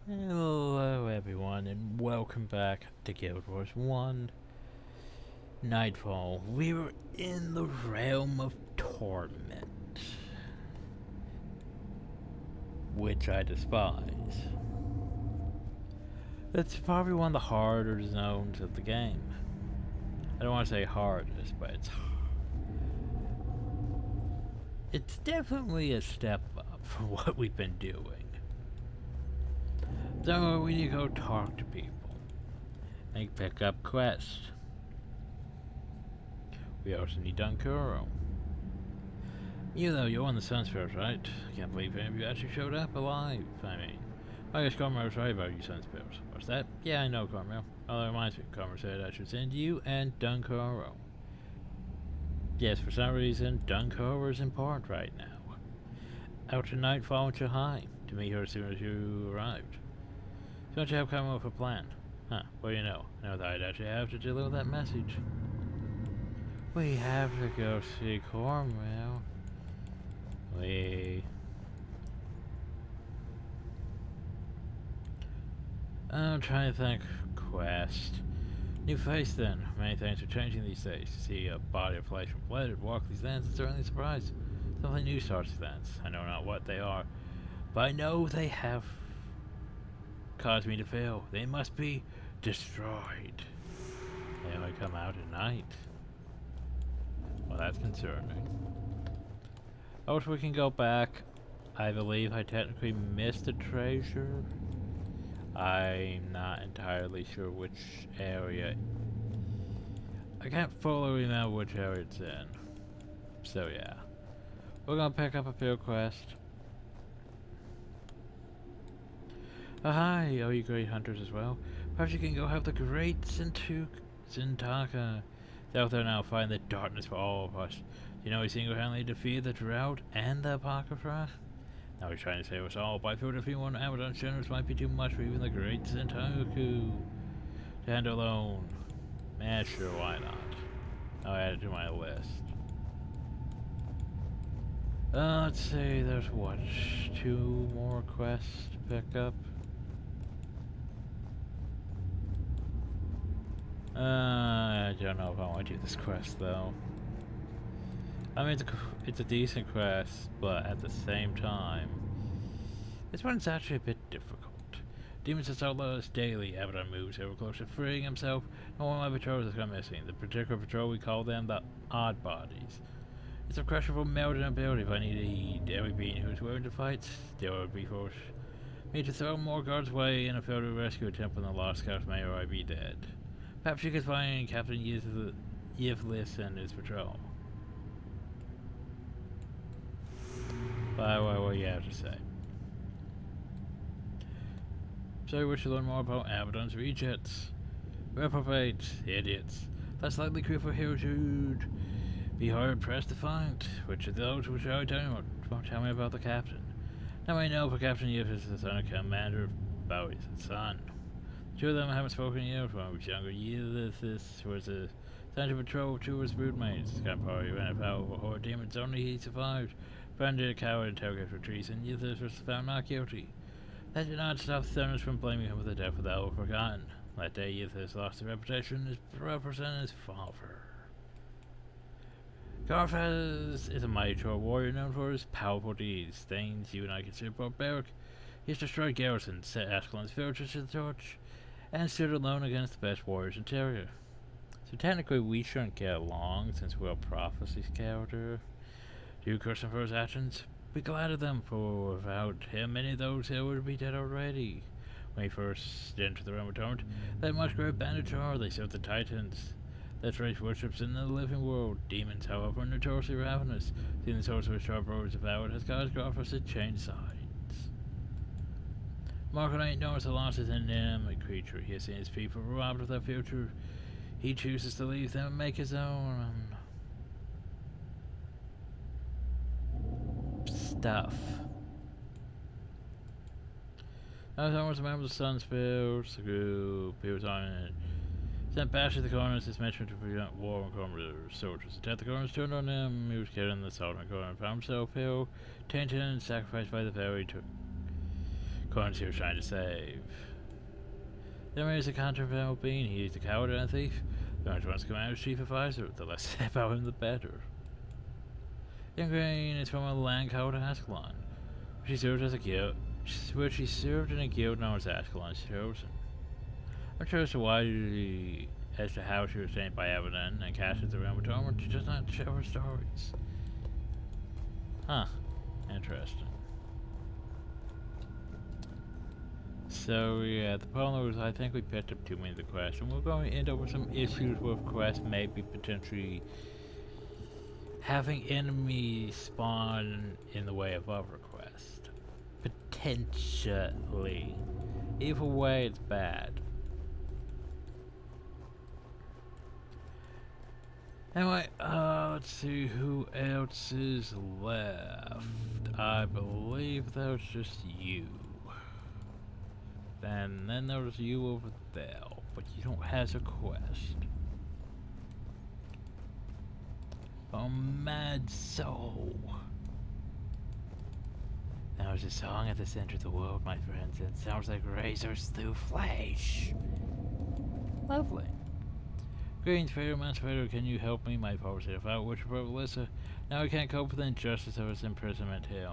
Hello everyone and welcome back to Guild Wars 1 Nightfall. We were in the realm of torment, which I despise. It's probably one of the harder zones of the game. I don't want to say hardest, but it's definitely a step up from what we've been doing. So we need to go talk to people and pick up quests. We also need Dunkuro. You though, you're on the Sunspirits, right? I can't believe any of you actually showed up alive. I guess Cormor was right about you Sunspirits. What's that? Yeah, I know, Cormor. Oh, that reminds me, Cormor said I should send you and Dunkuro. Yes, for some reason, Dunkuro is important right now. Out to Nightfall with Jihai to meet her as soon as you arrived. So don't you have come up with a plan? Huh, what do you know? I know that I'd actually have to deliver that message. We have to go see Cormor. I'm trying to think. Quest. New face then. Many things are changing these days. To see a body of flesh and blood walk these lands is certainly a surprise. Something new starts these lands. I know not what they are, but I know they have caused me to fail. They must be destroyed. They only come out at night. Well, that's concerning. I wish we can go back. I believe I technically missed a treasure. I'm not entirely sure which area. I can't fully remember which area it's in. So yeah. We're gonna pick up a field quest. Oh, hi, all you great hunters as well. Perhaps you can go have the great Zintaka. Out there now, find the darkness for all of us. You know he single-handedly defeated the drought and the Apocrypha? Now he's trying to save us all, but I feel defeating one Abaddon's generous might be too much for even the great Zintaka to handle alone. Sure, why not? I'll add it to my list. Let's see, there's what, 2 more quests to pick up? I don't know if I want to do this quest though. I mean, it's a decent quest, but at the same time, this one's actually a bit difficult. Demons has outlawed us daily. Abaddon moves ever closer to freeing himself, and one of my patrols has gone missing. The particular patrol, we call them the Odd Bodies. It's a crushable melted ability if I need to eat. Every being who's willing to fight still would be forced me to throw more guards away in a failed rescue attempt on the Lost Scouts may or I be dead. Perhaps you could find Captain Yivlis and his patrol. By the way, what do you have to say? So you wish to learn more about Abaddon's rejects? Reprobates, idiots. That's likely crew for heroes who'd be hard pressed to find. Which of those would I tell you? Won't tell me about the captain. Now I know for Captain Yivlis is the son of Commander Bowie's son. Two of them haven't spoken yet. When I was younger, Yivlis was a sent to patrol two of his broodmates. Scott probably ran afoul of a horde of demons, only he survived. Branded a coward and interrogated for treason. Yivlis was found not guilty. That did not stop Thermos from blaming him for the death of the elf forgotten. That day, Yivlis lost his reputation as representing his father. Garfaz is a mighty troll warrior known for his powerful deeds, things you and I consider barbaric. He's destroyed garrisons, set Ascalon's villages to the torch, and stood alone against the best warriors in Terria. So technically we shouldn't get along since we're a Prophecy's character. Do you curse him for his actions? Be glad of them, for without him many of those here would be dead already. When he first entered the realm of torment, that much great bandit are they served the Titans. That race worships in the living world. Demons, however, are notoriously ravenous. Seeing the souls of his sharp brothers devoured has caused Garfus to change sides. Marco ain't knows the loss is an inanimate creature. He has seen his people robbed of their future. He chooses to leave them and make his own stuff. As I was a member of the Sunspirits, the group he was on it. Sent bash to the corners is mentioned to prevent war and Cormor soldiers. Attacked the corners, turned on him, he was killed in the assault on Cormor and found himself ill, tainted and sacrificed by the fairy According to who you're trying to save. The man is a contraband being, he's a coward and a thief. The orange wants to come out as chief advisor, the less said about him the better. Ingrain is from a land called Ascalon. She served as a guild, where she served in a guild known as Ascalon's Chosen. I'm curious as to how she was trained by ArenaNet and cast into the realm of torment. She does not share her stories. Huh. Interesting. So yeah, the problem was I think we picked up too many of the quests, and we're going to end up with some issues with quests, maybe potentially having enemies spawn in the way of other quests. Potentially. Either way, it's bad. Anyway, let's see who else is left. I believe that was just you. And then there was you over there, but you don't have a quest. Oh, mad soul. There's a song at the center of the world, my friends, and it sounds like razors through flesh. Lovely. Greetings, Fader, Master Fader, can you help me? My power set out, which brother Alyssa. Now I can't cope with the injustice of his imprisonment here.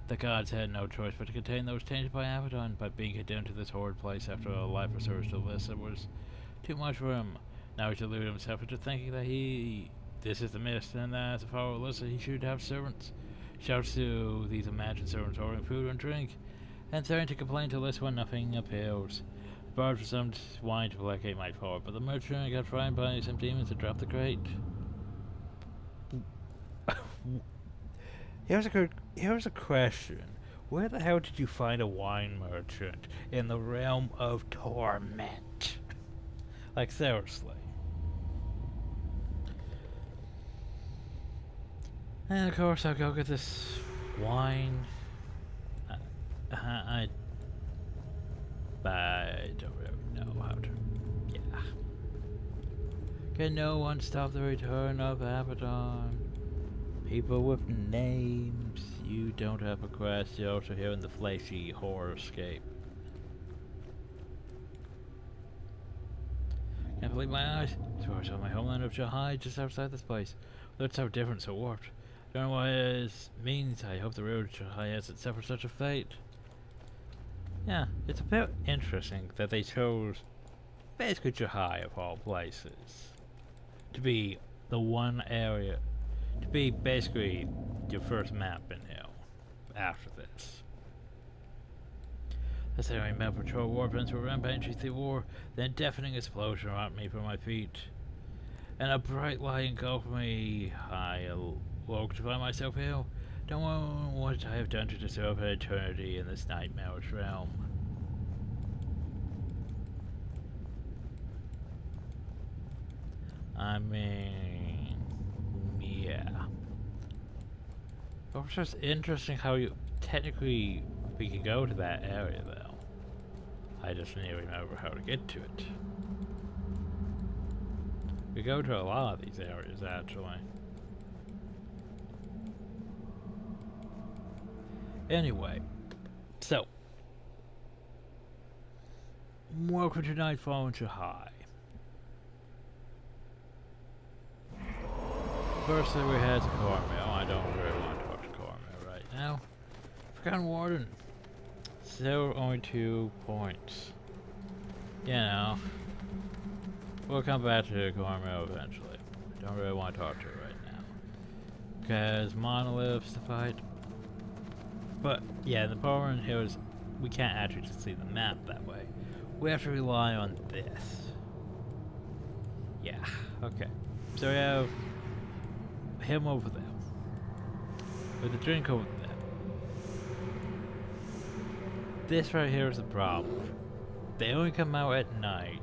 The gods had no choice but to contain those tainted by Abaddon, but being condemned to this horrid place after a life of service to Alyssa was too much for him. Now he's deluded himself into thinking that this is the mist, and that as a follower of Alyssa, he should have servants. Shouts to these imagined servants ordering food and drink, and starting to complain to Alyssa when nothing appeals. Borrowed for some wine to placate my power, but the merchant got frightened by some demons and dropped the crate. Here's a question. Where the hell did you find a wine merchant in the realm of torment? Like, seriously. And of course I'll go get this wine. I don't really know how to. Yeah. Can no one stop the return of Abaddon? People with names. You don't have a quest. You're also here in the flashy horror escape. Can't believe my eyes. As on my homeland of Jihai, just outside this place. That's so different, so warped. Don't know what it means. I hope the real Jihai hasn't suffered such a fate. Yeah, it's a bit interesting that they chose basically Jihai of all places to be the one area, to be basically your first map in here after this. As I remember, patrol warplanes were rampaging through the war, then deafening explosion around me from my feet, and a bright light engulfed me. I awoke to find myself here. Don't know what I have done to deserve an eternity in this nightmarish realm. I mean, yeah. It was just interesting how we can go to that area though. I just need to remember how to get to it. We go to a lot of these areas actually. Anyway, so welcome to Nightfall in Jihai. Firstly, we head to Cormel. I don't really want to talk to Cormel right now. Forgotten Warden. Still only 2 points. You know, we'll come back to Cormel eventually. Don't really want to talk to her right now. Because monoliths to fight. But yeah, the problem here is we can't actually just see the map that way. We have to rely on this. Yeah, okay. So we have him over there. With the drink over there. This right here is the problem. They only come out at night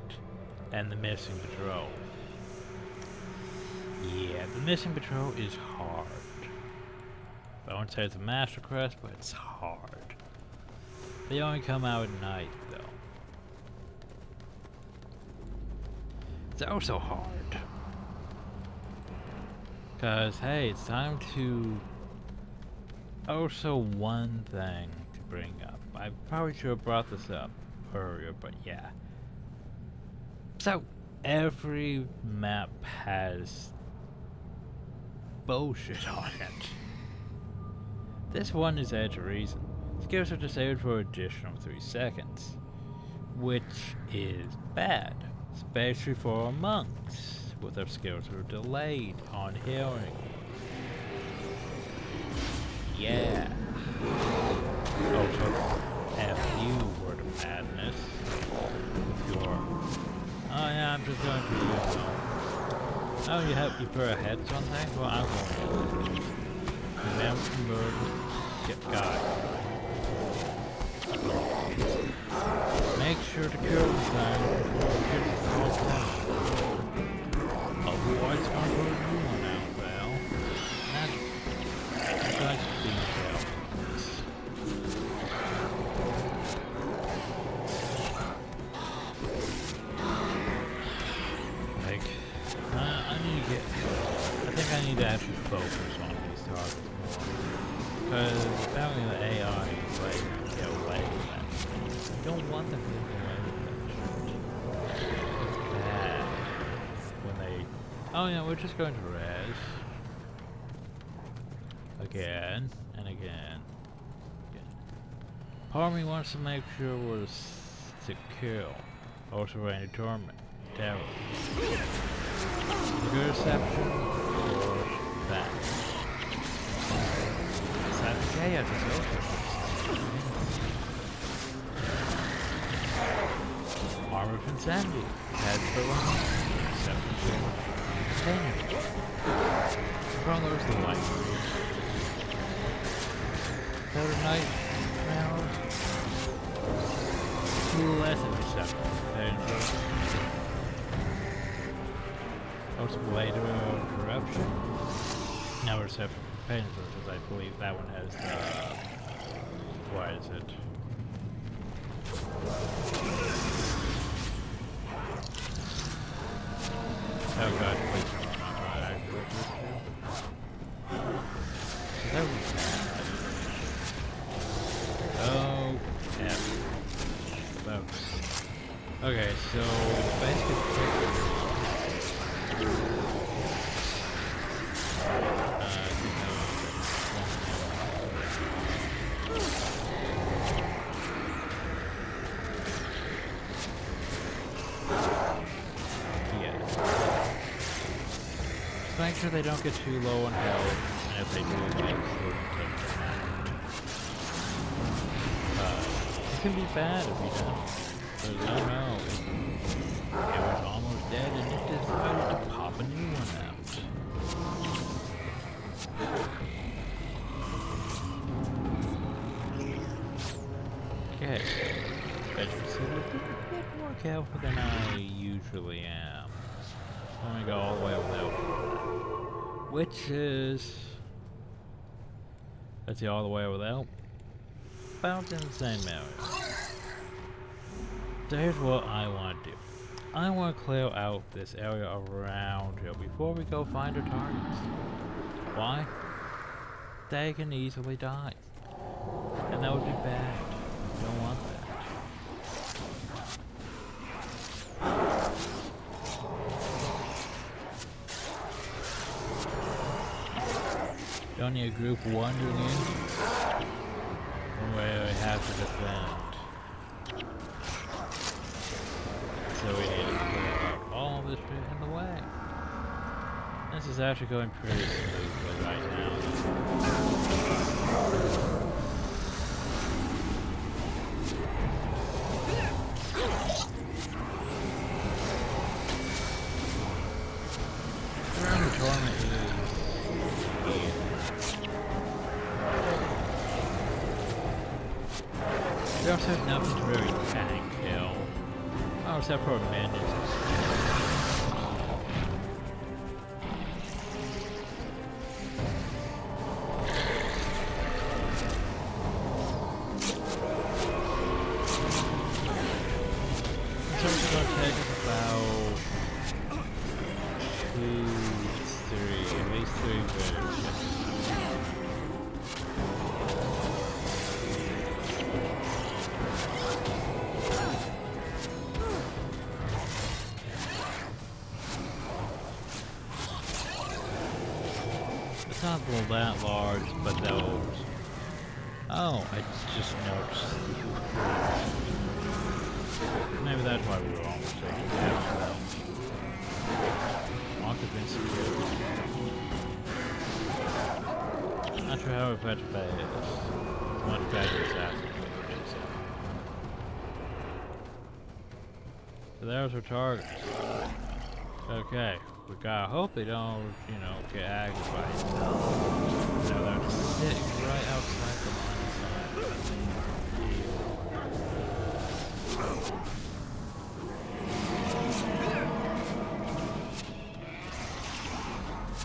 and the missing patrol. Yeah, the missing patrol is hard. I won't say it's a master quest, but it's hard. They only come out at night, though. It's also hard. Cause, hey, it's time to... Also, one thing to bring up. I probably should have brought this up earlier, but yeah. So, every map has bullshit on it. This one is Edge of Reason. Skills are disabled for an additional 3 seconds, which is bad, especially for monks, with their skills are delayed on healing. Yeah. Also, FU Word of Madness. If you're... Oh yeah, I'm just going for you. Oh, you put a head something? Well, I'm going to remember guy. Make sure to kill the thing before it gets all done. Otherwise, it's going to put a new one out, Val. That's like detail. Like, I think I need to actually focus on these targets more. Because apparently the AI is like, get away with that. I don't want them to get away with that shit. It's bad. When they... Oh yeah, we're just going to res. Again, and again. Part of me wants to make sure we're secure. Also any torment. Terror. Good reception or that. Is that okay? I just opened. Armor of Insanity. Head for one. Reception. Continue. Prolongers the light. Total Night. Round. Less of reception. Danger. Also later corruption. Now reception for painkillers, because I believe that one has why is it? Oh god, please don't run out of activate this too. That was bad. Oh yeah. Okay, so basically make sure they don't get too low on health, and if they do, make sure to take them out. It can be bad if you don't. Because I know, it was almost dead and it decided to pop a new one out. Okay. Better consider a bit more careful than I usually am. I'm gonna go all the way over there. Which is... let's see, all the way over there. About in the same area. So here's what I want to do. I want to clear out this area around here before we go find our targets. Why? They can easily die. And that would be bad. I don't want that. Don't need a group wandering in where we have to defend. So we need to clear out all this shit in the way. This is actually going pretty smoothly right now. Around the torment is here. We also have nothing to really tank kill. Oh, except for bandits. So it's going to take us about 2, 3, at least 3 minutes. it's not that large, but those. Oh, I just noticed. Maybe that's why we were almost taking that. Occupancy. Not sure how effective that is. Much better assassin. So there's our targets. Okay, we gotta hope they don't, you know, get aggravated. So they're sitting right outside the line of sight.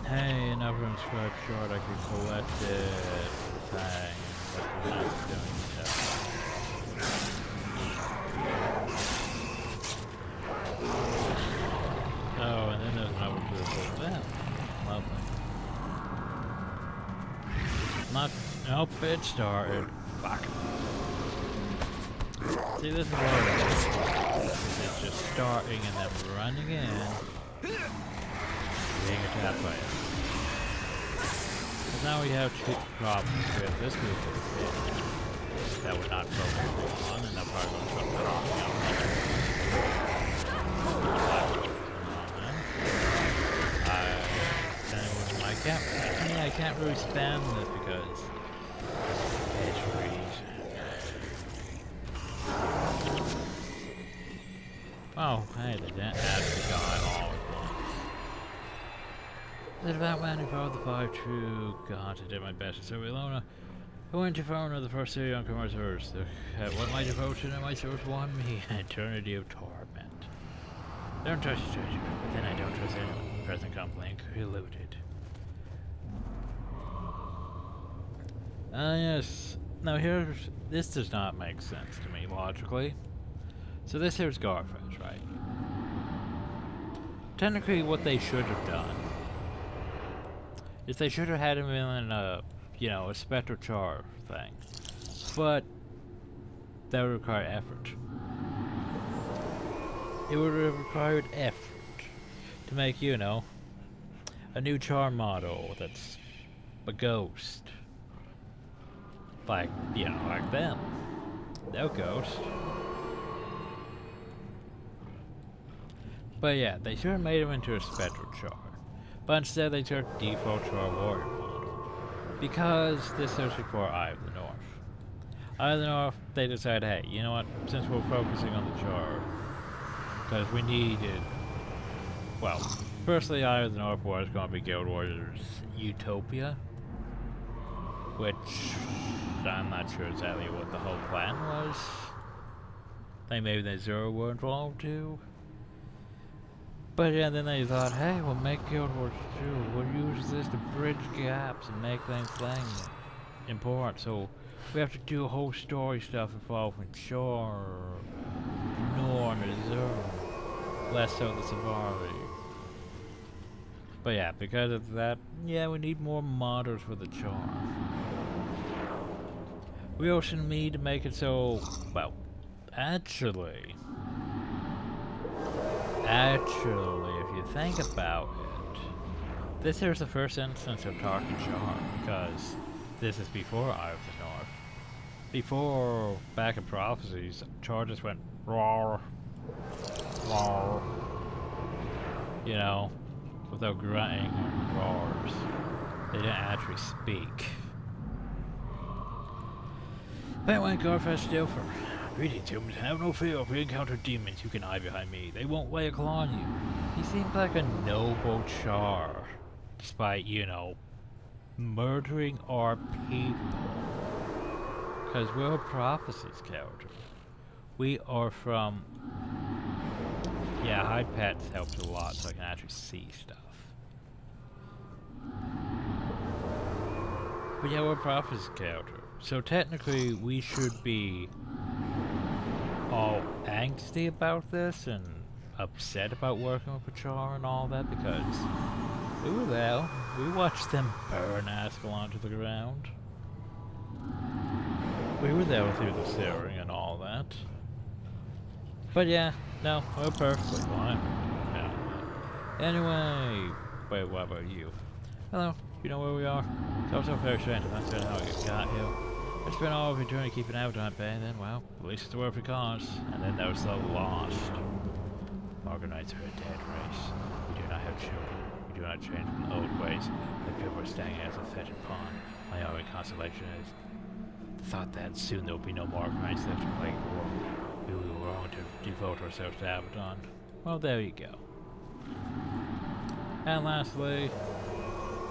Hey, another inscribed shard I can collect it. Thing. What the heck's doing stuff. Oh, and then there's another critical down. Lovely. Not. Nope, it started. Fuck. See, this is what it is. It's just starting and then running in. Being attacked by it. But now we have two problems. We have this group that we're not focusing on, and they're probably going to start dropping out. I can't really spam this because it's reason. Oh, hey, they didn't actually die all at once. There's about landing for the 5 true gods. I did my best to serve Ilona. I went to Fauna, the first city on commerce Earth. What my devotion and my source won me an eternity of torment. Don't trust your treasure, but then I don't trust anyone. Present complaint eluded. Yes. Now this does not make sense to me logically. So this here's Garfish, right? Technically what they should have done is they should have had him in a, you know, a Spectral Char thing. But that would require effort. It would have required effort to make, you know, a new Char model that's a ghost. Like, you know, like them. No ghost. But yeah, they should have made him into a Spectral Char. But instead they took default Char Warrior model. Because this is before Eye of the North. Eye of the North, they decided, hey, you know what, since we're focusing on the Char, because we needed, well, firstly Eye of the North was going to be Guild Warriors Utopia. Which, I'm not sure exactly what the whole plan was. I think maybe they Zero were involved too. But yeah, then they thought, hey, we'll make Guild Wars 2. We'll use this to bridge gaps and make things important. So we have to do whole story stuff involving Char, Norn, and Zero. Less so the Savari. But yeah, because of that, yeah, we need more modders for the Char. We also need to make it so, well, actually, if you think about it, this here's the first instance of talking Char, because this is before Eye of the North. Before, back in Prophecies, Char just went roar, roar, you know, without grunting and roars. They didn't actually speak. That went Garfest Dilfer. Greetings, humans. Have no fear. If we encounter demons, you can hide behind me. They won't lay a claw on you. He seems like a noble Char, despite, you know, murdering our people. Because we're a Prophecies character. We are from... Yeah, hide pets helps a lot, so I can actually see stuff. But yeah, we're a Prophecies character. So technically, we should be all angsty about this and upset about working with Char and all that, because we were there. We watched them burn Ascalon to the ground. We were there through the searing and all that. But yeah, no, we're perfectly fine. Yeah. Anyway, wait, what about you? Hello, You know where we are? It's also very strange. I'm not certain how we got here. I spent all of eternity keeping out on bay, and then, well, at least it's the worth it costs. And then there was the Lost. Organites are a dead race. We do not have children. We do not change from the old ways. The people are staying as a fetid pawn. My only consolation is the thought that soon there will be no more Organites left to play war. We were wrong to devote ourselves to Abaddon. Well, there you go. And lastly,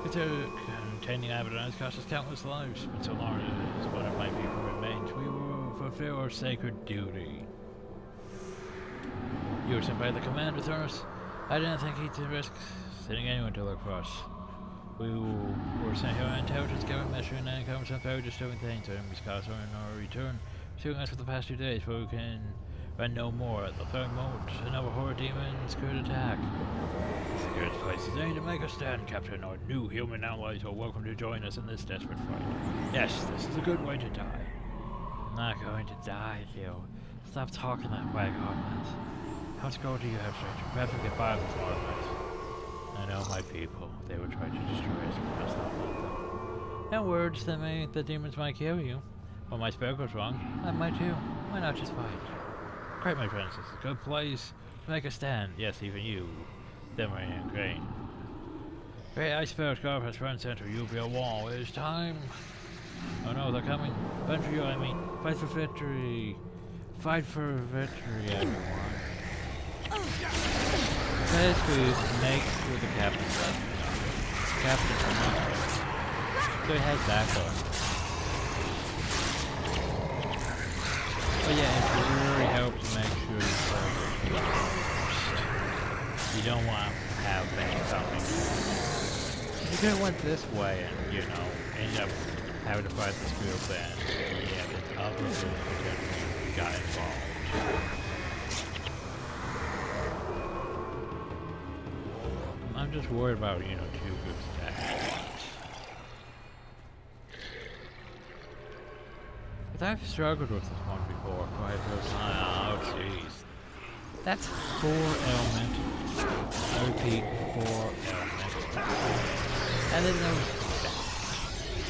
containing Abaddon has cost us countless lives, but so long as one of my people remains, we will fulfill our sacred duty. You were sent by the commander, Thurus. I didn't think he'd risk sending anyone to look for us. We were sent here on intelligence gathering mission and encountered some very disturbing things. Our enemies caused on our return, pursuing us for the past 2 days, but we can run no more. At the very moment, another horror demons could attack. The security place is aimed to make us stand, Captain. Our new human allies are welcome to join us in this desperate fight. Yes, this is a good way to die. I'm not going to die, Gil. Stop talking that way, Goblins. How much gold do you have, stranger? Perhaps we can buy this Goblins. I know my people. They were trying to destroy us, but I must not let them. And words that mean the demons might kill you. Well, my spell goes wrong. I might too. Why not just fight? Great, my friends. This is a good place to make a stand. Yes, even you. Demery and Grain. Great ice spell scarf has front center. You'll be a wall. It is time. Oh no, they're coming. Run for you, I mean. Fight for victory. Fight for victory, everyone. Basically, make sure the captain's left. Captain's not. Good head back up. But yeah, it really helps to make sure you play first. You don't want to have things coming. You could have went this way and, you know, end up having to fight this group and yeah, this other group potentially got involved. I'm just worried about, you know, 2 groups attacking. But I've struggled with this one before quite a few times. Oh jeez. That's 4 elementals. I repeat, 4 elementals. And then there was that.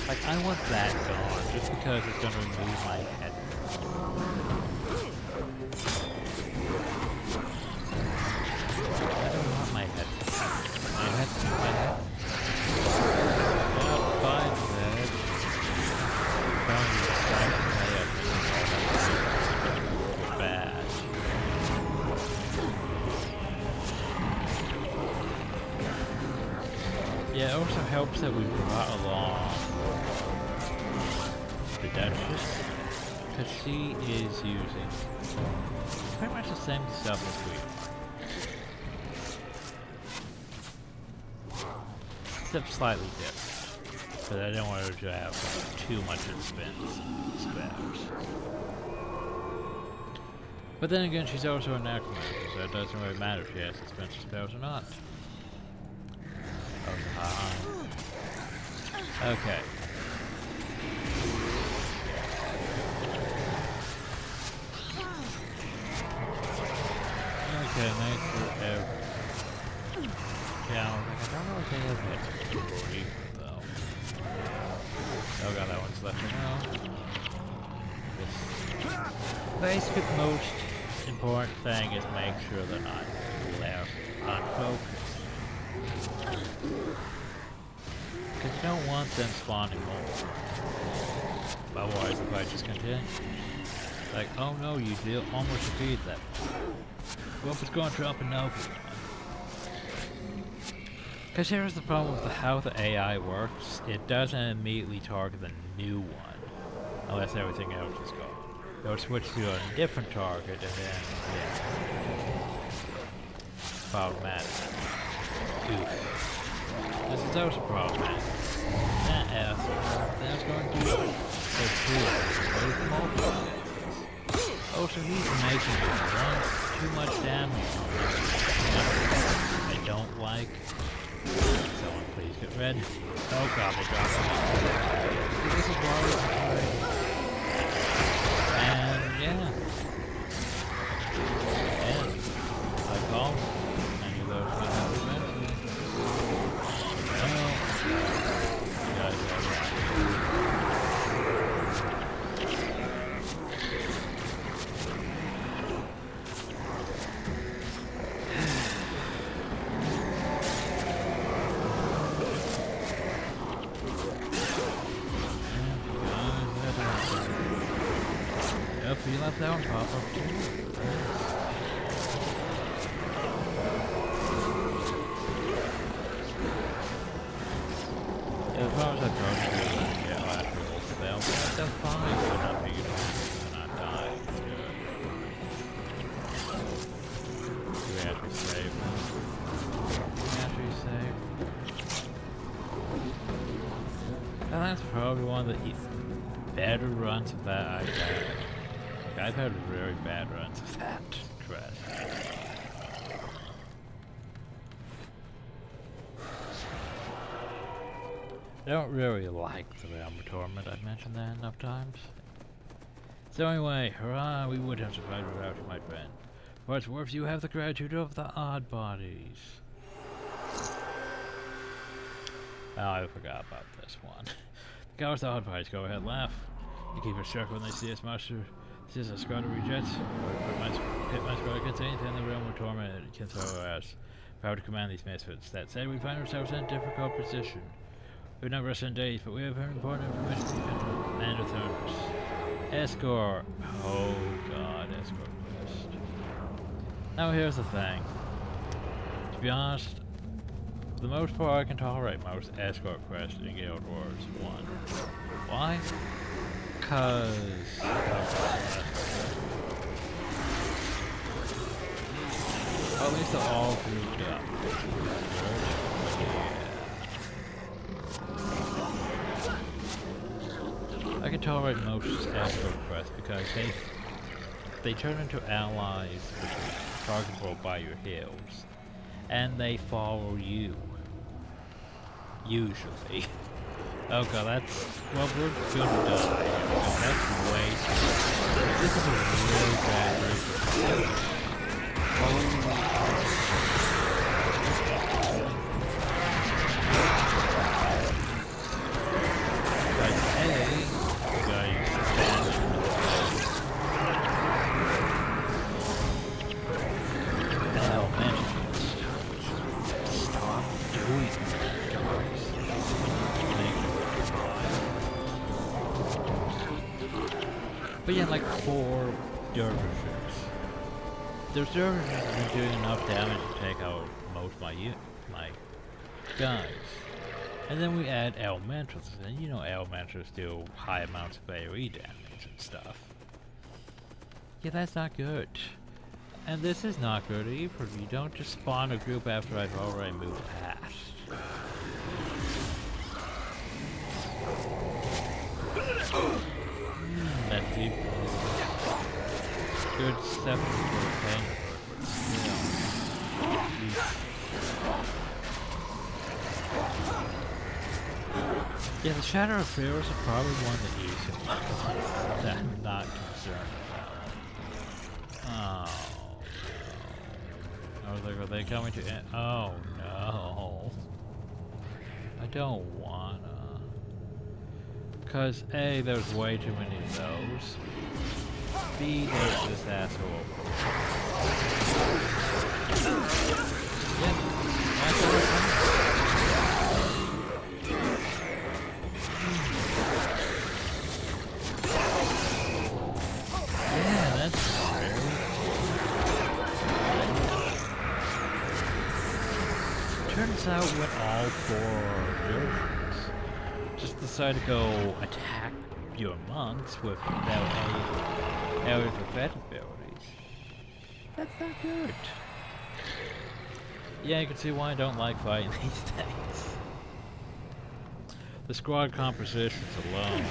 Like, I want that gone, just because it's gonna remove my head. I don't want my head. My head. Oh, fine, Zed. Bad. Yeah, it also helps that we brought along the Duchess, because she is using pretty much the same stuff as we are. Except slightly different, but I don't want her to have too much expense spells. But then again, she's also a necromancer, so it doesn't really matter if she has expensive spells or not. Oh, hi. Okay. Okay, make sure yeah, I don't know if they have hit though. Oh god, that one's left now. The basic most important thing is make sure they're not left unfocused. Because you don't want them spawning more. Otherwise the fight just continues. Like, oh no, you almost defeated them. Well, it's going to drop another one. Because here's the problem with how the AI works. It doesn't immediately target the new one, unless everything else is gone. It'll switch to a different target and then, yeah. Problematic. Oof. This is also problematic. That asshole, that's going to do the multiple. Oh, so he's making too much damage. I don't like. Someone please get red. Oh god, they dropped it. This is why and yeah. And I called. I knew those would have eventually. Well, that one pop up too? Yeah, the problem is I tried to do that. Yeah, I have to roll spell, but that's fine. I'm not being and not dying. Do we actually save now? Do we actually save? And that's probably one of the better runs of that I've had. Like, I've had very bad runs of that quest. I don't really like the Realm of Torment, I've mentioned that enough times. So anyway, hurrah, we would have survived without you, my friend. For it's worth you have the gratitude of the odd bodies. Oh, I forgot about this one. The guy with the odd bodies, go ahead, laugh. You keep a circle when they see us, master. This is a squad of rejects. Pit my squad against anything in the Realm of Torment it can throw at us. Proud to command these misfits. That said, we find ourselves in a difficult position. We've not rested in days, but we have very important information from Commander Thermos. Escort. Oh god, escort quest. Now here's the thing. To be honest, for the most part I can tolerate most escort quests in Guild Wars 1. Why? Cause at least they're all grouped up. I can tolerate most escort quests because they turn into allies which are targetable by your heals, and they follow you. Usually. Oh god, that's well, we're good done. That's way too much. This is a really bad race. But yeah, like 4 dervishes. Those dervishes have been doing enough damage to take out most of my guys. And then we add elementals, and you know elementals do high amounts of AoE damage and stuff. Yeah, that's not good. And this is not good either. You don't just spawn a group after I've already moved past. That's deep. Good step into the pain. Yeah, the Shadow of Pharaohs are probably one of the easier ones that I'm not concerned about. Oh. I was like, are they coming to end? Oh no. I don't wanna. Because A, there's way too many of those. B, there's this asshole. Yeah, that's what I'm saying. Yeah, that's weird. Turns out when all 4 versions just decide to go attack your monks without any area of effect abilities. That's not good. Yeah, you can see why I don't like fighting these days. The squad compositions alone.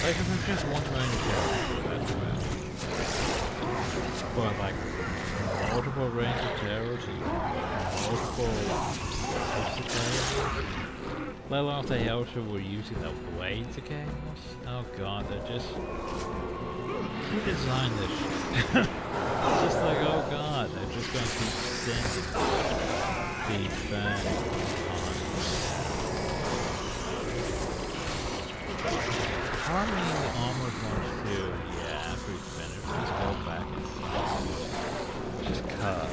Like if it's just one range character, that's bad. But like multiple range of terrors and multiple types of terrors. Let alone if they also were using the blades of chaos. Oh god, they're just... Who designed this shit? It's just like, oh god, they're just gonna keep sending these bad Harmony almost wants to, yeah, after we finish, just go back and just cut.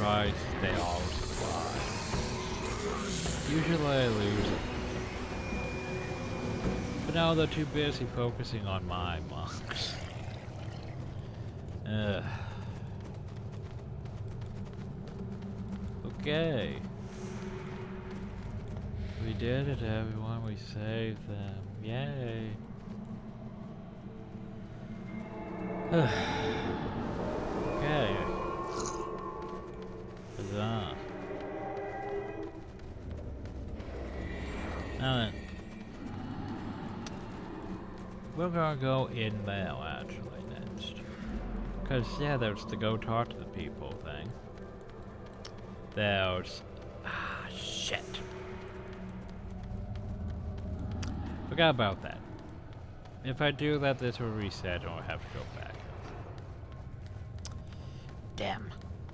surprised they all survive. Usually I lose it. But now they're too busy focusing on my monks. Okay. We did it, everyone. We saved them. Yay. Okay. Huzzah. Now then. We're gonna go in mail, actually, next. Because, yeah, there's the go talk to the people thing. There's... Ah, shit. Forgot about that. If I do that, this will reset and I'll have to go back. Damn.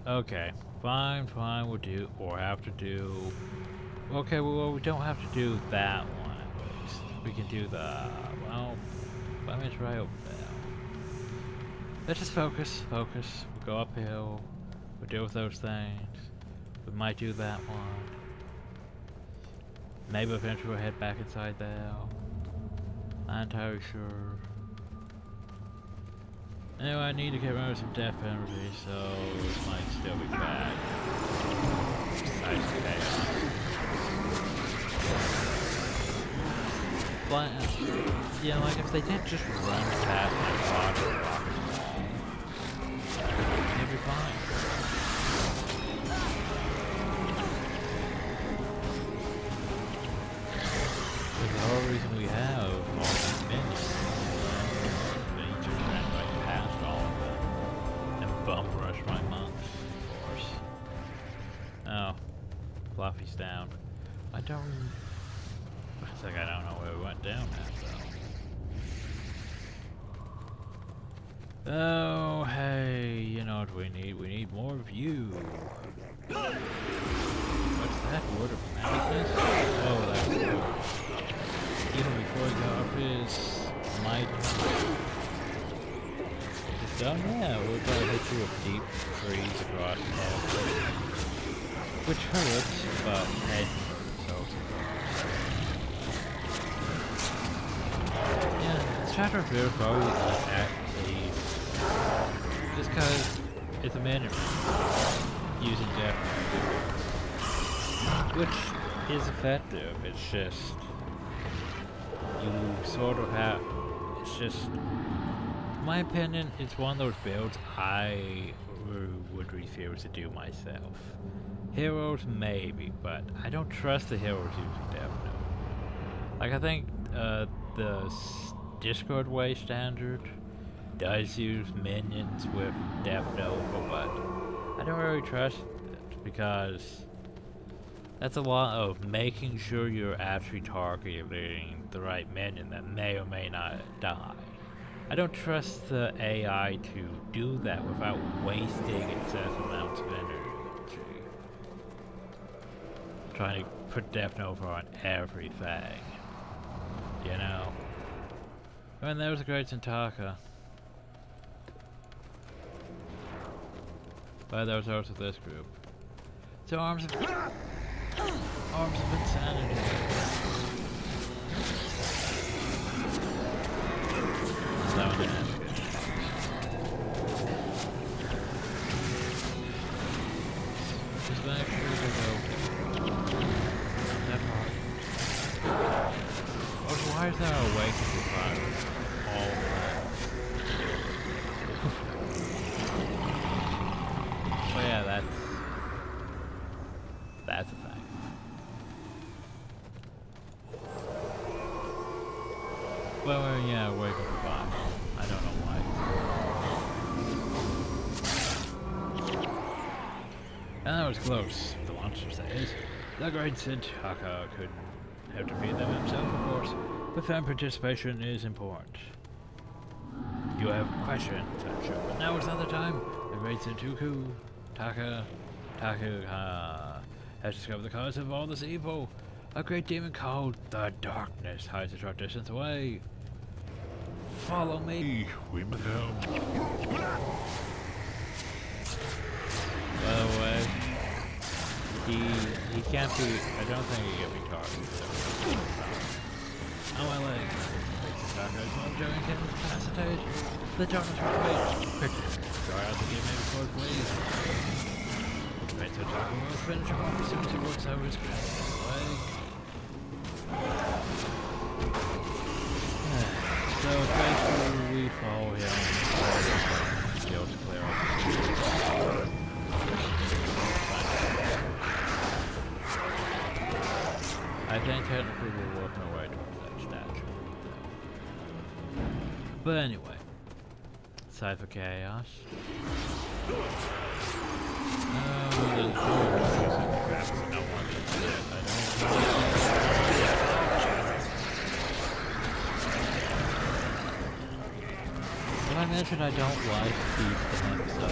Okay. Fine, we'll do... Or have to do... Okay, well, we don't have to do that one, at least. We can do the... Well... Let me try over there. Let's just focus. We'll go uphill. We'll deal with those things. We might do that one. Maybe eventually we'll head back inside there. Not entirely sure. Anyway, I need to get rid of some death penalty, so this might still be bad. Besides the chaos. But, yeah, like if they did just run past my body, it'd be fine. There's the whole reason we have all these minions. They just ran right past all of them and bum rush my monks, of course. Oh, Fluffy's down. I don't. It's like I don't know where we went down at, though. Oh, hey, you know what we need? We need more of you. What's that? Word of madness? Oh, that's cool. Even before he got up his might. It's done? Yeah, we're gonna hit you with deep freeze across the head. Which hurts, but head so. Yeah, this chapter of Fear probably actually just because it's a manual using death, which is effective. It's just you sort of have. It's just, in my opinion, it's one of those builds I would refuse to do myself. Heroes maybe, but I don't trust the heroes using death. Like I think the Discord way standard does use minions with Death Nova, but I don't really trust it because that's a lot of making sure you're actually targeting the right minion that may or may not die. I don't trust the AI to do that without wasting excessive amounts of energy. Trying to put Death Nova on everything. You know? And there was a great Santaka. But there was also this group. So arms of insanity. That one didn't have to go. Just make sure to go. That hard. Oh, why is there a awakening fire? All that. Oh yeah, that's a thing. Well, yeah, awakening fire. I don't know why. And that was close. The monster says the great Santaka couldn't have defeated them himself, of course, but fan participation is important. You have questions, I'm sure, but now is not the time. The great Taka has discovered the cause of all this evil. A great demon called the Darkness hides a short distance away. Follow me. We must go. By the way, He can't be. I don't think he can be targeted. Oh, my leg. Darkness while Joey can incapacitate. The darkness retreats. Quickly, draw out the game before it flees. Right, so Taco will finish him off as soon as he works out his leg. So basically, we follow him. Skill to clear up. I think technically we're working our way towards that statue. But anyway, Cypher Chaos. Did I mention I don't like these things, so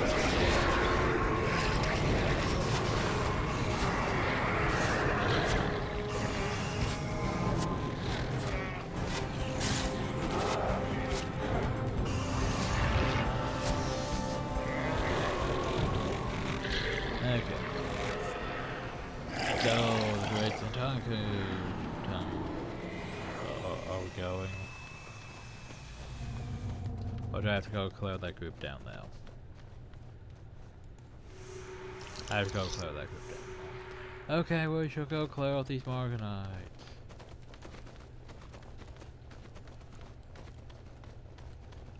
or do I have to go clear that group down now? I have to go clear that group down now. Okay, we shall go clear out these Morganites.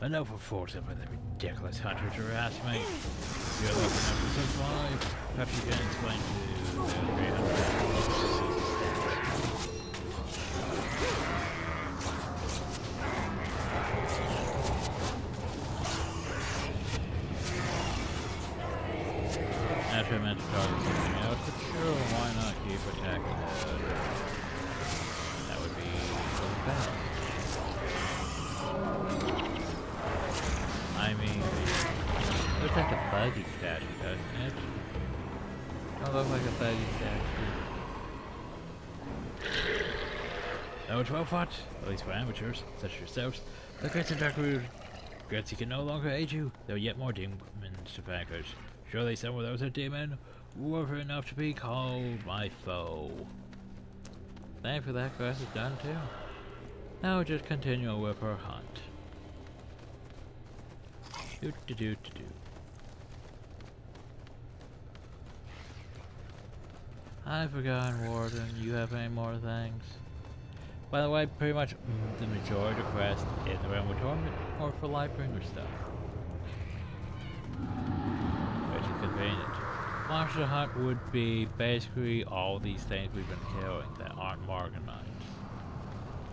Enough of forcing with the ridiculous hunters harass me. You're lucky enough to survive. Perhaps you can explain to the 300. After I meant to target something else, but sure, why not keep attacking it? That would be really bad. I mean, it looks like a buggy statue, doesn't it? It looks like a buggy statue. Oh, 12 foot! At least for amateurs, such as yourselves. The Greats and Dark Root. Greats can no longer aid you. There are yet more demons to vanquish. Surely some of those are demon, worth enough to be called my foe. Thankfully that quest is done too. Now just continue with our hunt. Do. I've forgotten, Warden. You have any more things? By the way, pretty much the majority of quests in the Realm of Torment or for Lightbringer stuff. Convenient. Monster Hunt would be basically all these things we've been killing that aren't Morganites.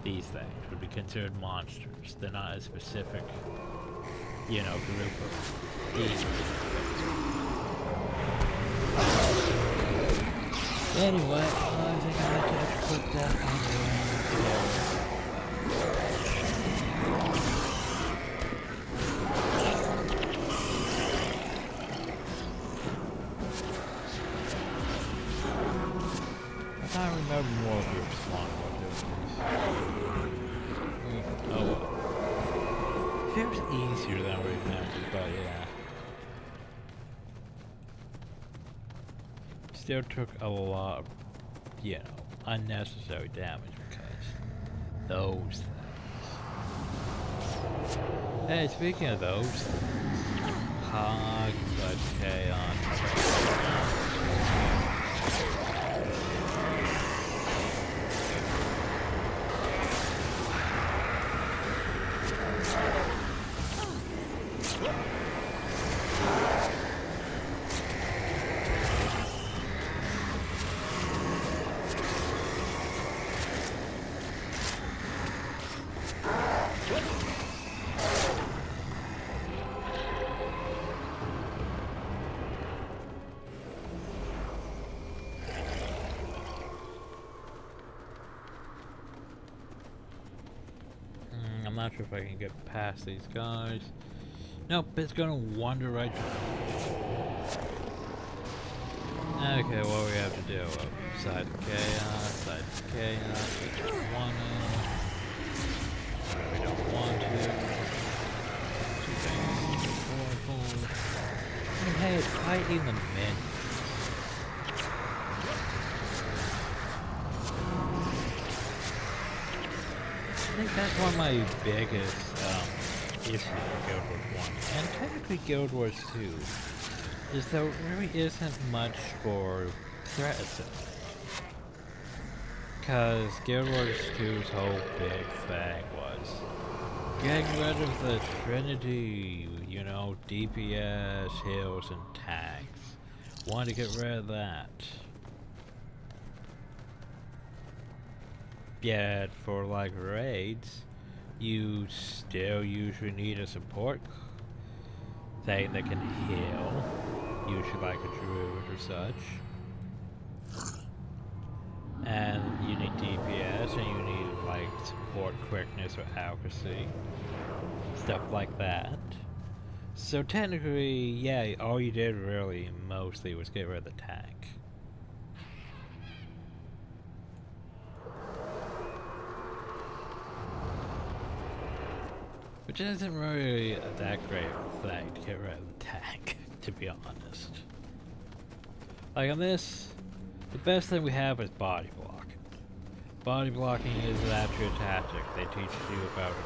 These things would be considered monsters. They're not a specific, you know, group of these. Anyway, I think I might have to put that on the I remember more of your spawn what oh well. Feels easier than I remember, but yeah. Still took a lot of, you know, unnecessary damage because those things. Hey, speaking of those things, Hog, but Chaos. I'm not sure if I can get past these guys. Nope, it's gonna wander right through. Okay, what we have to do? Side chaos, we don't want to. We don't want to. Two things, horrible. I mean, hey, it's fighting the men. That's one of my biggest issues with Guild Wars 1, and technically Guild Wars 2, is there really isn't much for threat assist. Because Guild Wars 2's whole big thing was getting rid of the Trinity, you know, DPS, heals, and tanks. Wanted to get rid of that. Yet, for like raids, you still usually need a support thing that can heal, usually like a druid or such. And you need DPS, and you need like support quickness or accuracy, stuff like that. So technically, yeah, all you did really mostly was get rid of the tank. Which isn't really that great of a thing to get rid of the tank, to be honest. Like on this, the best thing we have is body blocking. Body blocking is actually a tactic they teach you about it.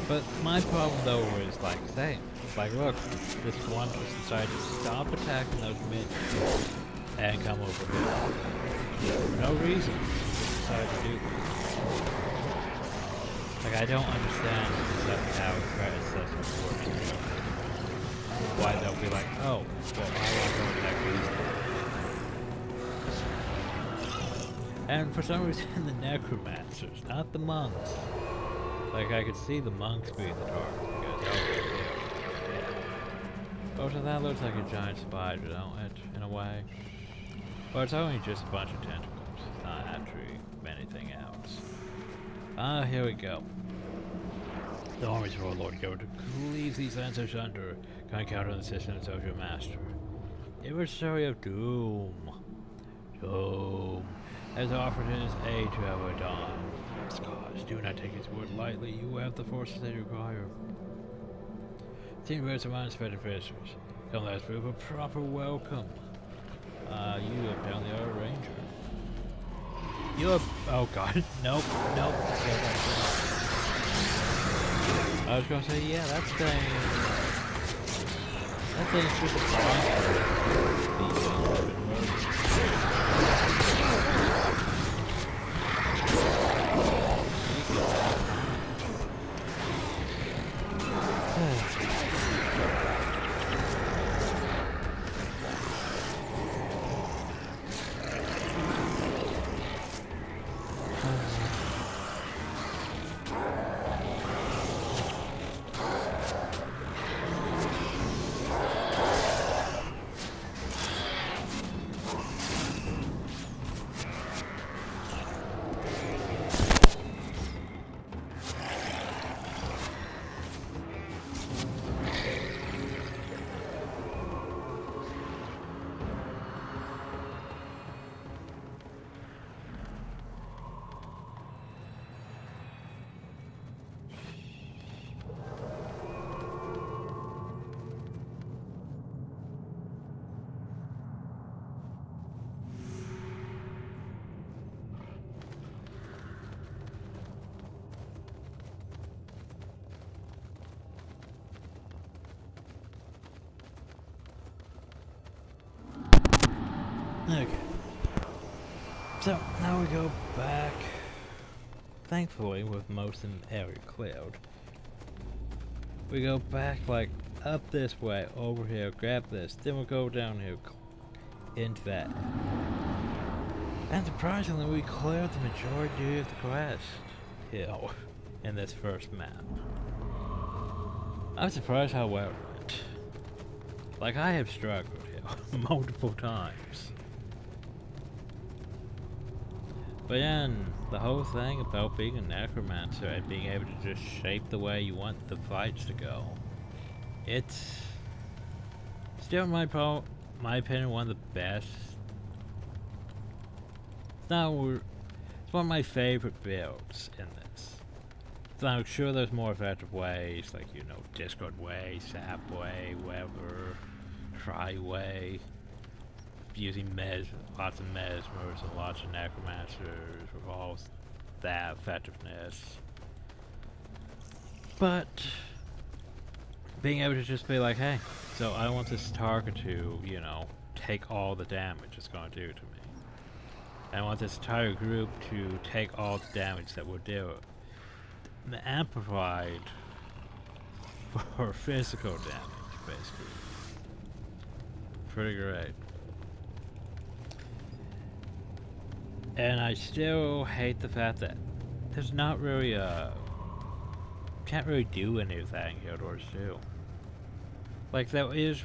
But my problem though was like saying, like look, this one just decided to stop attacking those minions and come over here. For no reason. Decided to do this. Like I don't understand exactly how threat assessment works. Why they'll be like, oh, well I want to go attack these. And for some reason the necromancers, not the monks. Like I could see the monks being the target because oh so that looks like a giant spider, don't it, in a way? But it's only just a bunch of tentacles. It's not actually anything else. Here we go. The armies of our Lord go to leave these lands under. Can't count on the assistance of your master. Adversary of Doom. Doom has offered his aid to Abaddon. Scars, do not take his word lightly. You have the forces they require. 10 birds of unexpected visitors. Come let us prove a proper welcome. You have found the other ranger. You have, oh god, nope. I was gonna say, yeah, that thing's just a monster. Okay. So, now we go back. Thankfully, with most of the area cleared. We go back, like, up this way, over here, grab this, then we'll go down here, into that. And surprisingly, we cleared the majority of the quest hill in this first map. I'm surprised how well it went. Like, I have struggled here multiple times. But then, the whole thing about being a necromancer and being able to just shape the way you want the fights to go, it's still, in my opinion, one of the best. It's one of my favorite builds in this. So I'm sure there's more effective ways, like, you know, Discord way, Sap way, whatever, Try way. using lots of mesmers and lots of necromancers with all that effectiveness. But being able to just be like, hey, so I want this target to, you know, take all the damage it's going to do to me. I want this entire group to take all the damage that we'll do. Amplified for physical damage, basically. Pretty great. And I still hate the fact that there's not really a... Can't really do anything in Guild Wars 2. Like, there is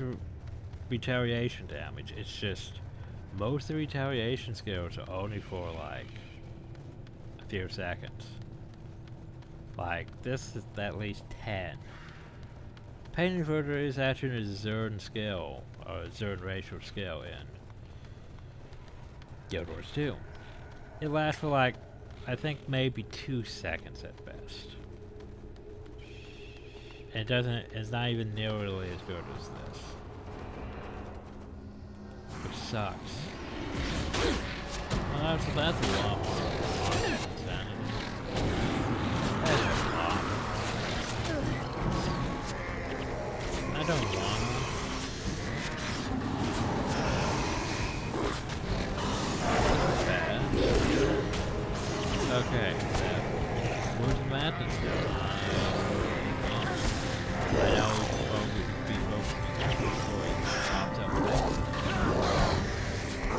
retaliation damage, it's just most of the retaliation skills are only for like a few seconds. Like, this is at least 10. Pain Inverter is actually a Zern skill, or a Zern racial skill in Guild Wars 2. It lasts for like, I think maybe 2 seconds at best. And it's not even nearly as good as this. Which sucks. Well, that's a lot more insanity. That's a lot. I don't want bad. Okay, where's the madness going? I know we could be focused before it pops up there.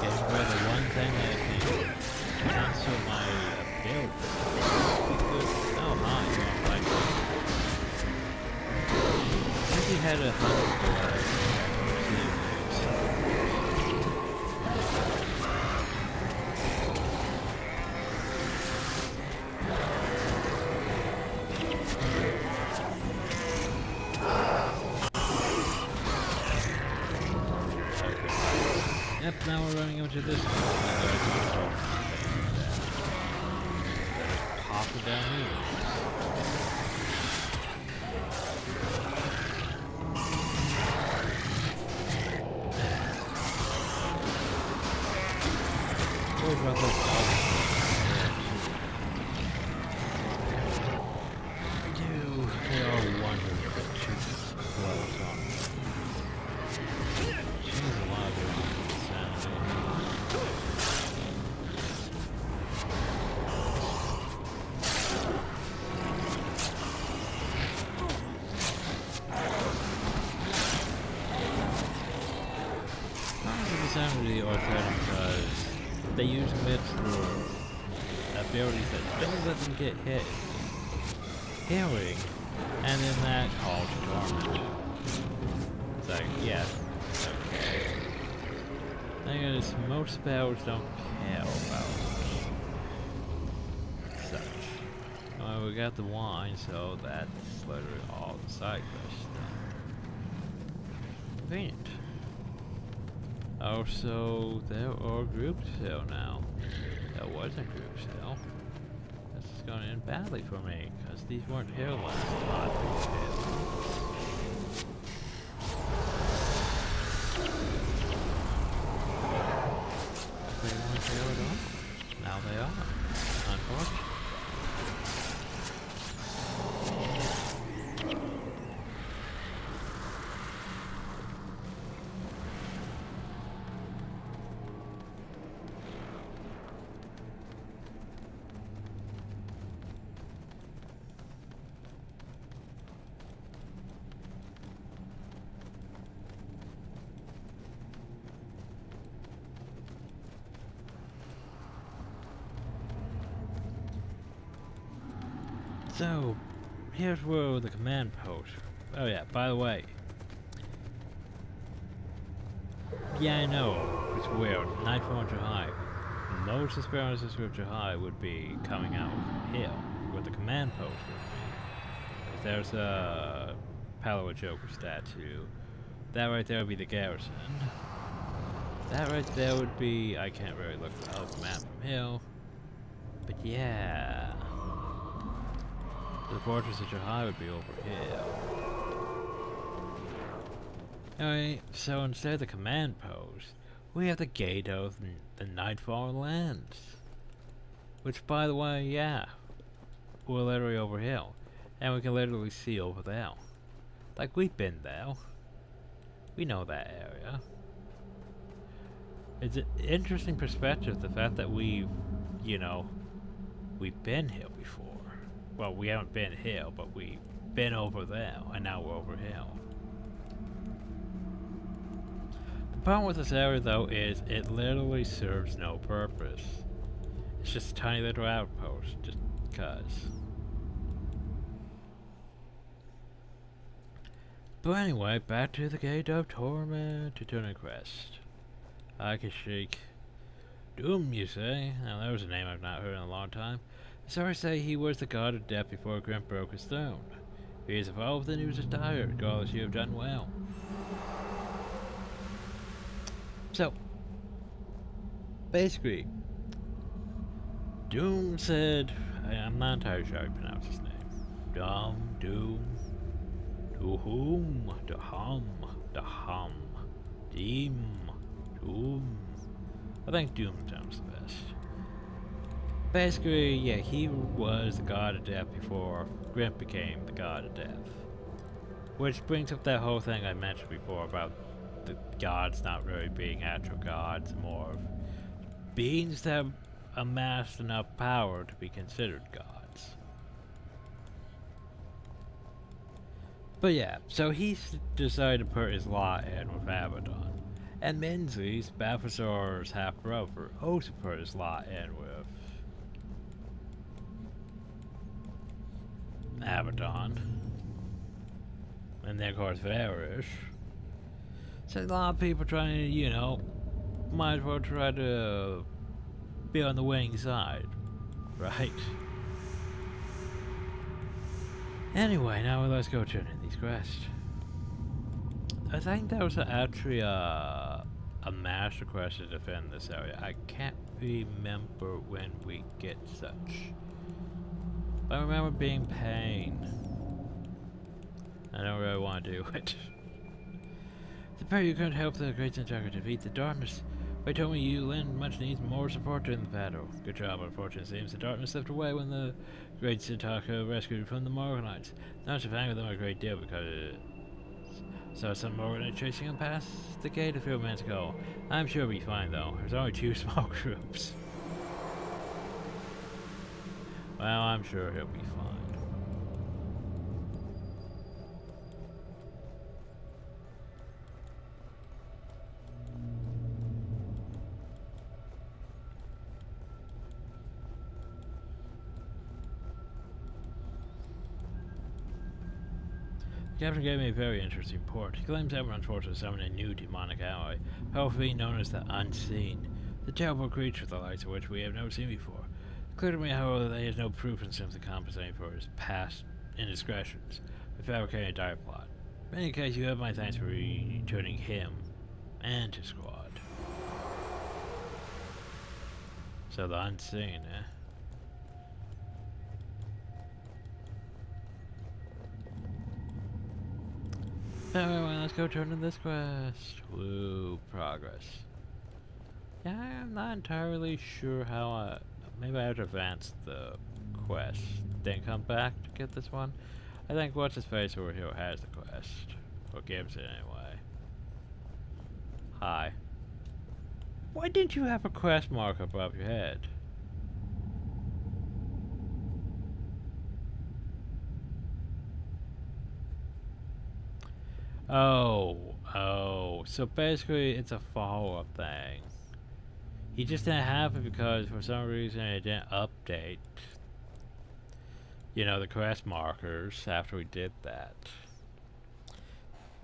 Getting rid of the one thing that can cancel my ability. Oh my, like, I think he had 100 Yep, now we're running into this one. Pop it down here. Always run those they are wonderful, but too close on me. She's a lot of insanity. Part of the insanity or threat because they use mids for abilities that don't let them get hit. Healing, and then that calls torment. It's like, yeah, okay. Thing is, most spells don't care about such. Well, we got the wine, so that's literally all the side quests then. Convenient. Also, there are group sale now. There was a group sale. This is going to end badly for me, because these weren't here last time. They weren't here at all? Now they are. Unfortunately. So, here's where the command post. Oh yeah, by the way. Yeah, I know, it's weird. Nightfall and Jihai. Most experiences with Jihai would be coming out here, where the command post would be. If there's a Palo Joker statue, that right there would be the garrison. That right there would be, I can't really look at the map from here. But yeah. The fortress of Jihai would be over here. Anyway, so instead of the command post, we have the gate of the Nightfall lands. Which, by the way, yeah, we're literally over here. And we can literally see over there. Like, we've been there. We know that area. It's an interesting perspective, the fact that we've been here before. Well, we haven't been here, but we've been over there, and now we're over here. The problem with this area, though, is it literally serves no purpose. It's just a tiny little outpost, just cuz. But anyway, back to the Gate of Torment to turn a quest. I can shake. Doom, you say? Now that was a name I've not heard in a long time. The stories say he was the god of death before Grimp broke his throne. If he is evolved, then he was tired. Regardless, you have done well. So, basically, Doom said, I'm not entirely sure how to pronounce his name. Doom, to whom, to hum, Deem, Doom. I think Doom sounds the best. Basically, yeah, he was the god of death before Grimp became the god of death. Which brings up that whole thing I mentioned before about the gods not really being actual gods, more of beings that have amassed enough power to be considered gods. But yeah, so he decided to put his lot in with Abaddon. And Menzies, Balthazar's half-brother, also put his lot in with Abaddon. And then of course Varys. So a lot of people trying to, might as well try to be on the winning side, right? Anyway, now let's go turn in these quests. I think that was actually a master quest to defend this area. I can't remember when we get such. But I remember being pain. I don't really want to do it. The pair you couldn't help the Great Centaur defeat the darkness. They told me you lend much needs more support during the battle. Good job, unfortunately. It seems the darkness slipped away when the Great Centaur rescued from the Morganites. Not to anger them a great deal because saw some Morganite chasing him past the gate a few minutes ago. I'm sure he'll be fine though. There's only 2 small groups. Well, I'm sure he'll be fine. The captain gave me a very interesting report. He claims everyone's forced to summon a new demonic ally, powerfully known as the Unseen, the terrible creature the likes of which we have never seen before. Clear to me, however, that he has no proof in simply compensating for his past indiscretions by fabricating a dire plot. In any case, you have my thanks for returning him and his squad. So the Unseen, eh? Anyway, let's go turn in this quest. Woo, progress. Yeah, I'm not entirely sure how maybe I have to advance the quest, then come back to get this one. I think what's his face over here has the quest. Or gives it anyway. Hi. Why didn't you have a quest mark above your head? Oh, so basically it's a follow-up thing. He just didn't have it because for some reason it didn't update, the quest markers after we did that.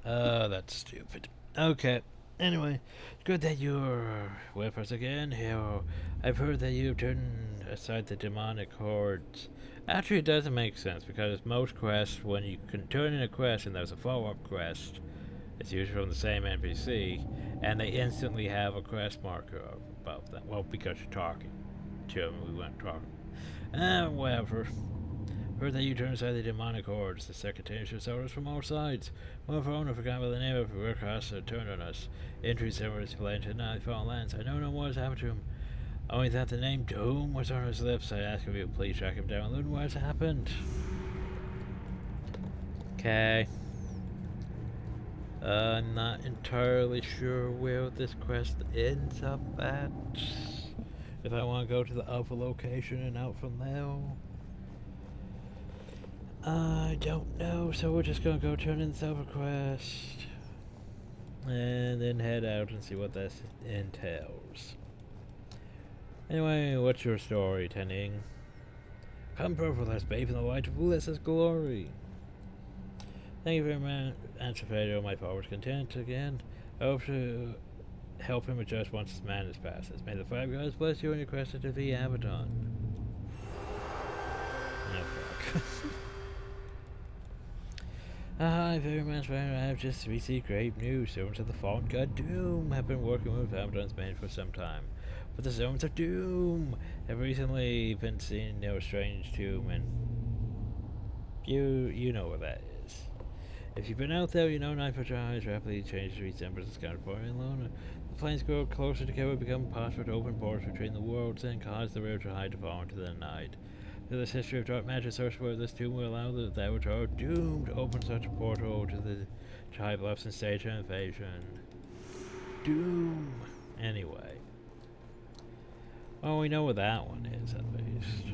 Oh, that's stupid. Okay, anyway, good that you're with us again, hero. I've heard that you've turned aside the demonic hordes. Actually, it doesn't make sense because most quests, when you can turn in a quest and there's a follow-up quest, it's usually from the same NPC, and they instantly have a quest marker above them. Well, because you're talking to them, we weren't talking. Whatever. Heard that you turn aside the demonic hordes. The set continues to assault us from all sides. One for owner forgot by the name of Rickhouse turned on us. Entry server display into Nightfall lands. I don't know what has happened to him. Only that the name Doom was on his lips. I asked if you would please track him down and learn what has happened. Okay. I'm not entirely sure where this quest ends up at. If I want to go to the Alpha location and out from there. I don't know, so we're just gonna go turn in the Alpha quest. And then head out and see what this entails. Anyway, what's your story, Tenning? Come purple with us, bathe in the light of Ulysses' glory. Thank you very much, Antifadio. My father's content again. I hope to help him adjust once his madness passes. May the five gods bless you on your quest to defeat Abaddon. Oh, fuck. Hi, very much, man. I have just received great news. Servants of the fallen god Doom have been working with Abaddon's band for some time. But the Servants of Doom have recently been seen near a strange tomb, and you know what that is. If you've been out there, you know Nightfall has rapidly changed to resemble its counterpart in Luna. The planes grow closer together, become possible to open portals between the worlds, and cause the river Jihai to fall into the night. Through this history of dark magic, search where this tomb will allow the Avatar Doom to open such a portal to the Jihai bluffs and stage an invasion. Doom! Anyway. Well, we know what that one is, at least.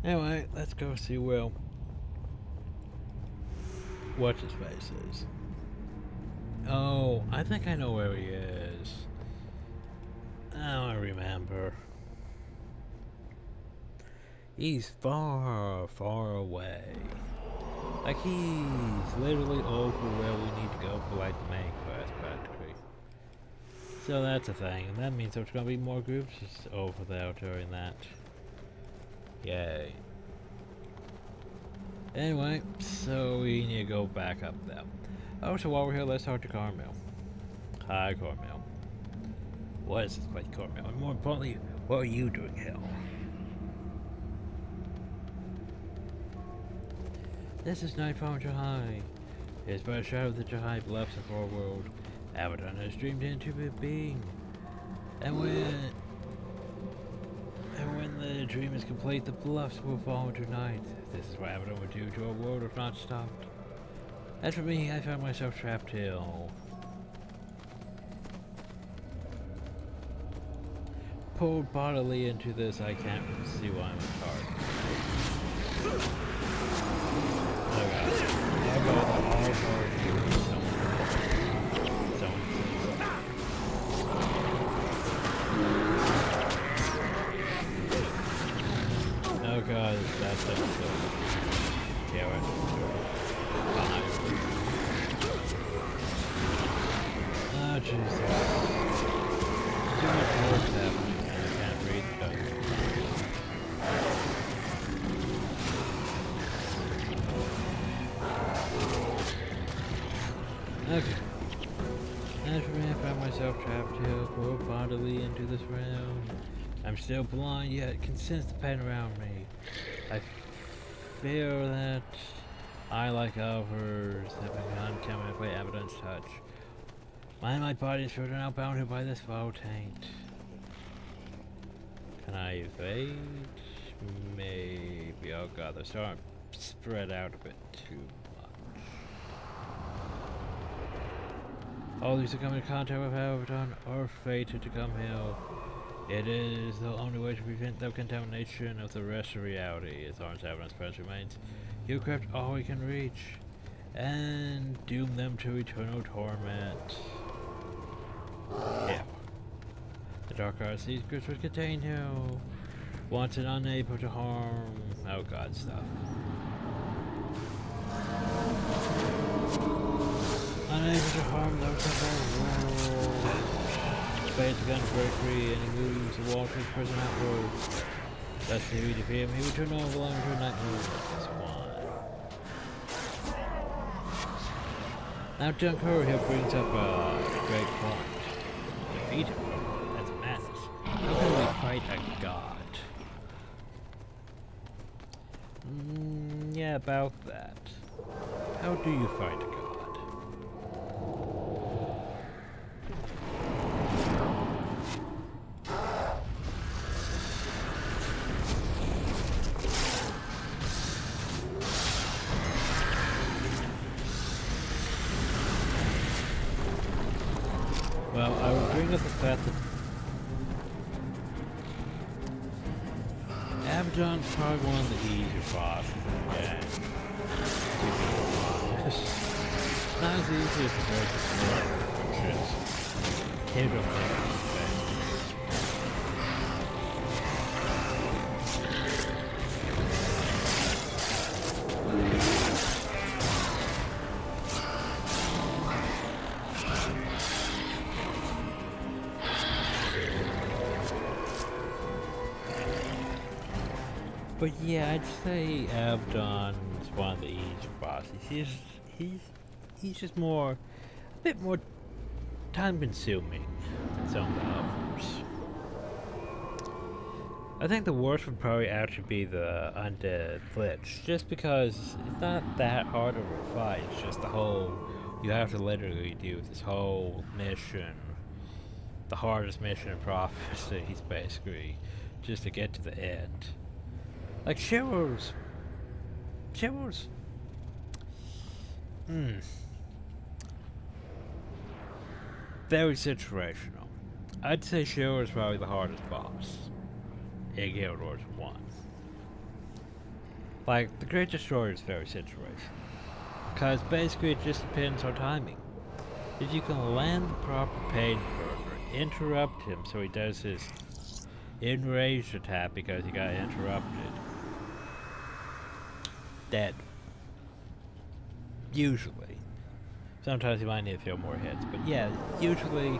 Anyway, let's go see where what's his face is. Oh, I think I know where he is. Now I remember. He's far, far away. Like he's literally over where we need to go for like the main quest practically. So that's a thing, and that means there's gonna be more groups over there during that. Yay. Anyway, so we need to go back up there. Oh, so while we're here, let's talk to Carmel. Hi, Carmel. What is this place, Carmel? And more importantly, what are you doing here? This is Nightfall Jihai. It is but a shadow of the Jihai bluffs of our world. Abaddon has dreamed into being. And when the dream is complete, the bluffs will fall into night. This is what Abaddon would do to our world if not stopped. As for me, I found myself trapped here. Pulled bodily into this, I can't see why I'm a target. Oh god. Oh god, all hard here. Oh god, that's it. Yeah, we're oh Jesus. Too much work happening and I can't breathe because okay. As for me, I found myself trapped here, pulled bodily into this realm. I'm still blind, yet can sense the pain around me. I fear that I, like others, have begun coming by Abaddon's touch. My body is filled and outbounded by this foul taint. Can I evade? Maybe. Oh god, they're starting to spread out a bit too much. All these who come into contact with Abaddon are fated to come here. It is the only way to prevent the contamination of the rest of reality. As long as Abaddon's presence remains, he'll craft all he can reach and doom them to eternal torment. Yeah. The dark arts these groups would contain here, wanted unable to harm. Oh god, stuff. Unable to harm those of our world. Space the gun to break free and he moves the wall to his prison outward. That's the we defeat him. He will turn on the line to a Nightfall. That's one. Now Junker here brings up a great point. Defeat him. That's madness. How can we fight a god? Yeah, about that. How do you fight a god? Well, I will bring up the fact that Abaddon's probably one of the easier bosses in the game. Not as easy as the Virgin Sword, which is hit or miss. But yeah, I'd say Abaddon is one of the easier bosses. He's just a bit more time-consuming than some of the others. I think the worst would probably actually be the Undead Lich, just because it's not that hard of a fight. It's just the whole, you have to literally do this whole mission, the hardest mission in Prophecies, basically, just to get to the end. Like Shivers. Very situational. I'd say Shivers is probably the hardest boss in Guild Wars 1. Like, the Great Destroyer is very situational. Because basically it just depends on timing. If you can land the proper pain burger, interrupt him so he does his enraged attack because he got interrupted. Dead. Usually. Sometimes you might need a few more hits, but yeah, usually,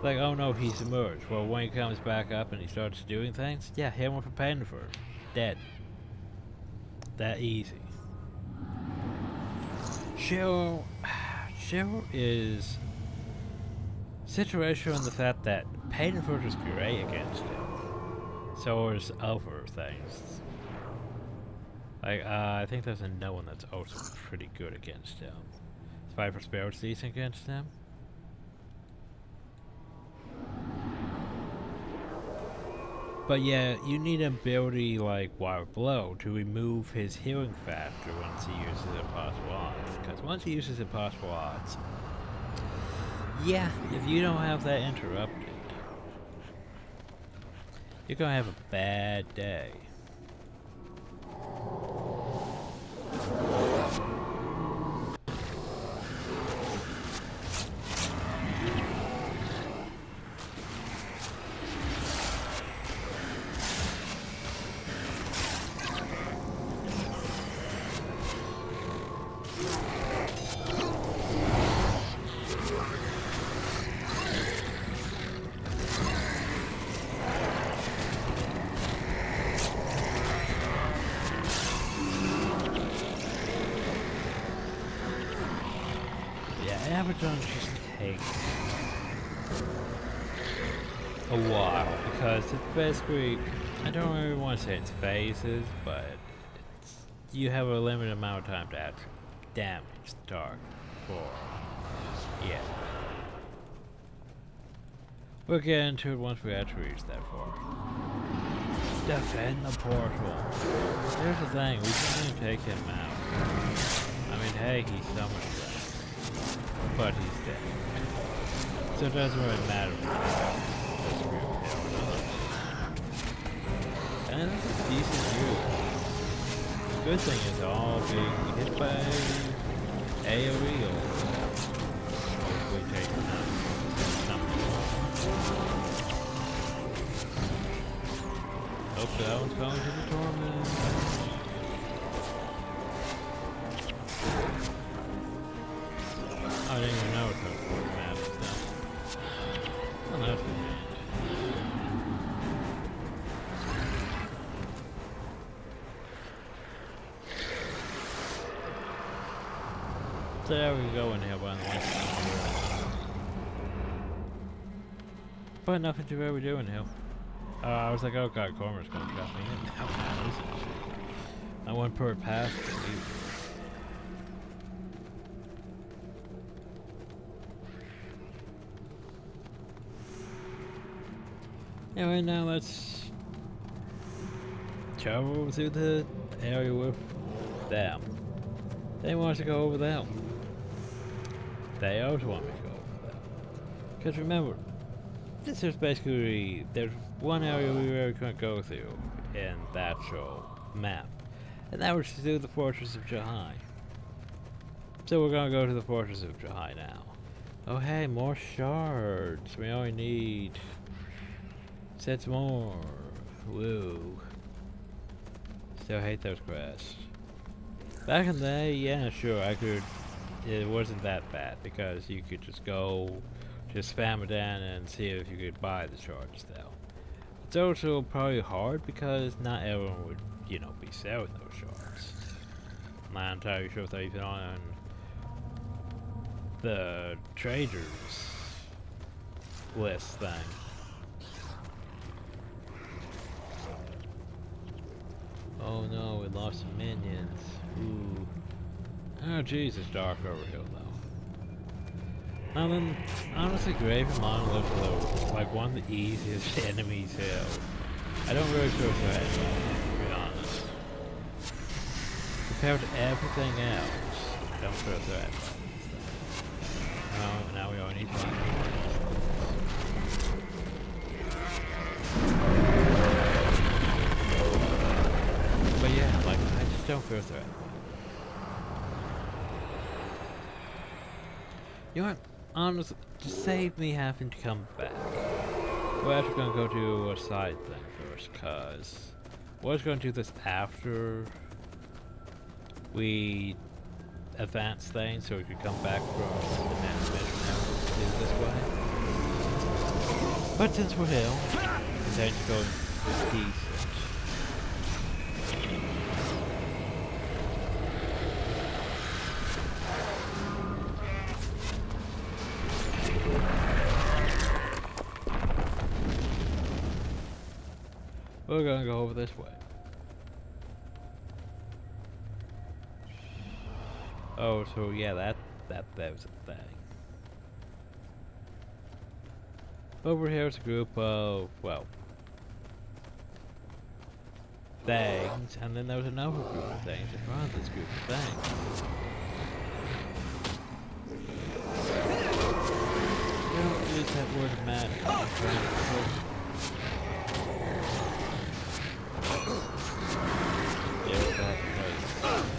like, oh no, he's emerged. Well, when he comes back up and he starts doing things, yeah, hit him with a pain for dead. That easy. Cheryl is situational in the fact that Painford is great against him. So is other things. Like, I think there's another one that's also pretty good against him. Viper Spirit's decent against him. But yeah, you need an ability like Wild Blow to remove his healing factor once he uses Impossible Odds. Because once he uses Impossible Odds, yeah, if you don't have that interrupted, you're gonna have a bad day. Abaddon just takes a while because it's basically, I don't really want to say it's phases, but you have a limited amount of time to actually damage the target we'll get into it once we actually reach that far. Defend the portal. Here's the thing, we just need to take him out. I mean, hey, he summoned that. But he's dead. So it doesn't really matter if and that's a decent view. The good thing is all being hit by AoE or hopefully taken out something. Hope that one's going to the torment. I didn't even know it was 4 maps now. So there we go in here by the way. But nothing to really do in here. I was like, oh god, Cormer's gonna trap me in. How bad is it? I went per past it. Anyway, now let's travel through the area with them. They want us to go over them. They also want me to go over them. Because remember, this is basically, there's one area we really couldn't go through in the actual map. And that was to do the Fortress of Jihai. So we're gonna go to the Fortress of Jihai now. Oh hey, more shards. We only need 6 more. Woo. Still hate those quests. Back in the day, yeah, sure, I could. It wasn't that bad because you could just go, just spam it down and see if you could buy the shards though. It's also probably hard because not everyone would, you know, be selling those shards. I'm not entirely sure if they even on the traders list thing. Oh no, we lost some minions. Ooh. Oh jeez, it's dark over here though. Now then, honestly, Grave and Monolith are like one of the easiest enemies here. I don't really feel threat, to be honest. Compared to everything else, I don't feel threat. Oh, now we only need 5 more. But yeah, like, I just don't feel threat. You know what? Honestly, just save me having to come back. We're actually gonna go do a side thing first, cause I was gonna do this after we advance things so we could come back from the next mission and do it this way. But since we're here, we tend to go decent. We're gonna go over this way. Oh, so yeah, that was a thing. Over here is a group of, well, things, and then there was another group of things in front of this group of things. Don't use that word magic.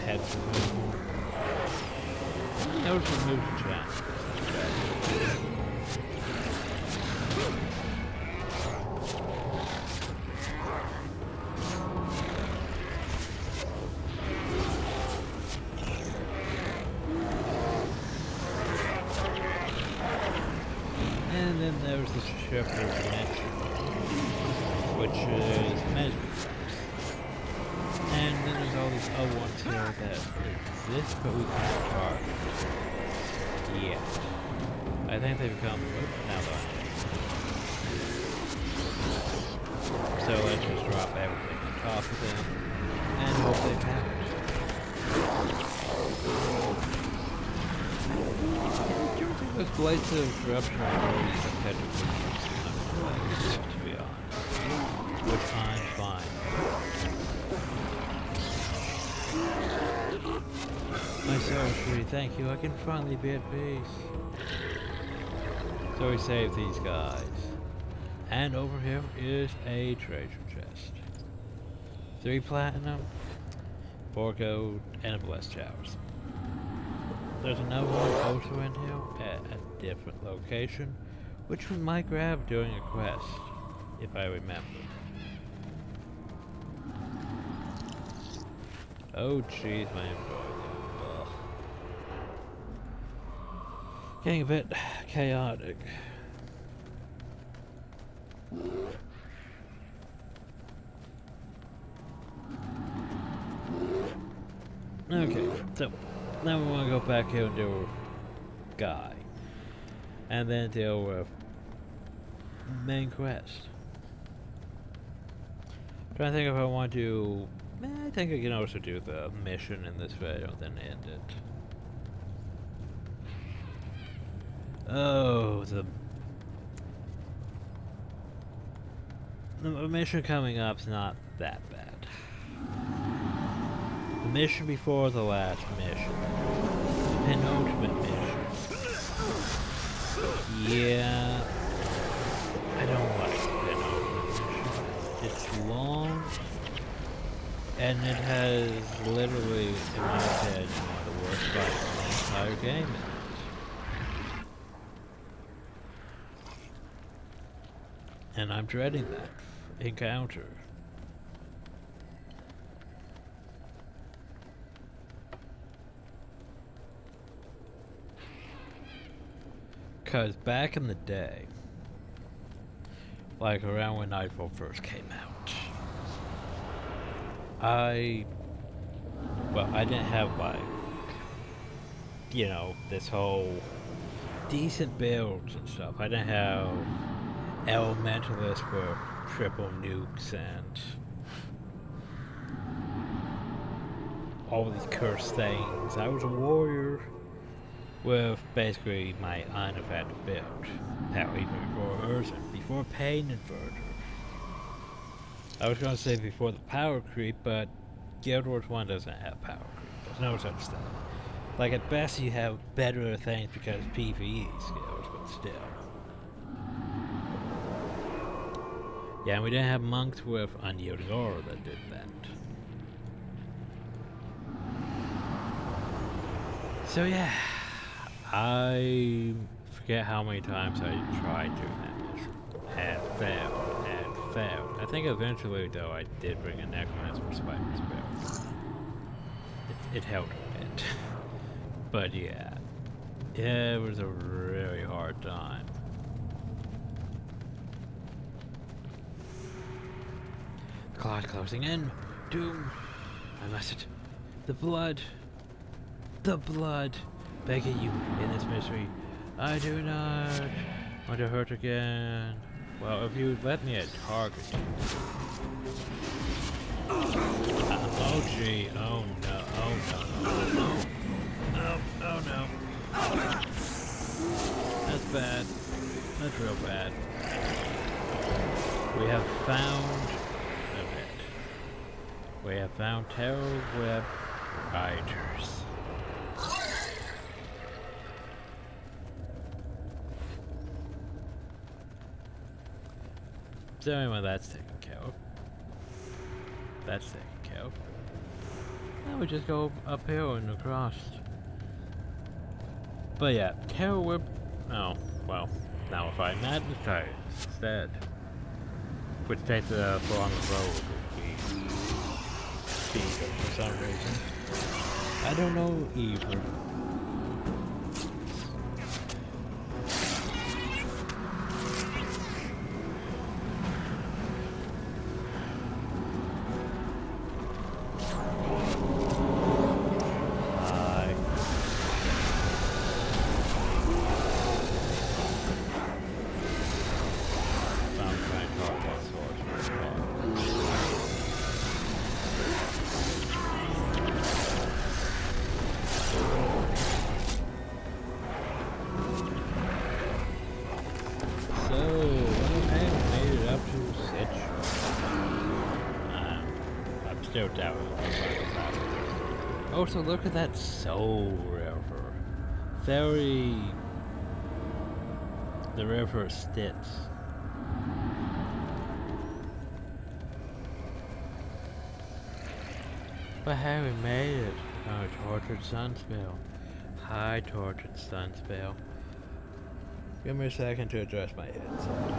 Heads removed. That was removed the chat. And then there was the shepherd dimension, which is magic. And then there's all these other ones here that exist, but we can't target. Yeah. I think they become now though. So let's just drop everything on top of them and hope they pass. Those blades of corruption are really competitive, to be honest. Which I'm fine. My sorcery, thank you, I can finally be at peace. So we saved these guys. And over here is a treasure chest. 3 platinum, 4 gold, and a blessed chalice. There's another one also in here at a different location, which we might grab during a quest, if I remember. Oh jeez, my inventory. Getting a bit chaotic. Okay, so Now we want to go back here and deal with Guy. And then deal with main quest. Trying to think if I want to... I think I can also do the mission in this video, then end it. Oh, the mission coming up's not that bad. The mission before the last mission. The penultimate mission. Yeah, I don't like the penultimate mission. It's long, and it has literally, in my opinion, one of the worst fights in the entire game in it. And I'm dreading that encounter. Cause back in the day, like around when Nightfall first came out, I didn't have like, you know, this whole decent builds and stuff. I didn't have elementalists with triple nukes and all these cursed things. I was a warrior with basically my unaffected build. Hell, even before Urza, before Pain Inverter. I was going to say before the power creep, but Guild Wars 1 doesn't have power creep. There's no such thing. Like at best you have better things because PvE skills, but still. Yeah, and we didn't have monks with unyielding aura that did that. So yeah, I forget how many times I tried doing that mission and failed. I think eventually though I did bring a Necromancer for Spider's build. It helped a bit. But yeah, it was a really hard time. The clock closing in. Doom. I must. The blood. Begging you in this misery. I do not want to hurt again. Well, if you let me target you. Oh gee. Oh no. Oh no. That's bad. That's real bad. We have found a bit. We have found Terror Web Riders. So anyway, that's taken care of. Now we just go uphill and across. But yeah, Terror Whip. Oh, well. Now if I Madness Tide instead, which takes the form of road, would be speed for some reason. I don't know either. Also, look at that Soul River. The river of Styx. But hey, we made it. Oh, Tortured Sunspell. Hi, Tortured Sunspell. Give me a second to adjust my headset.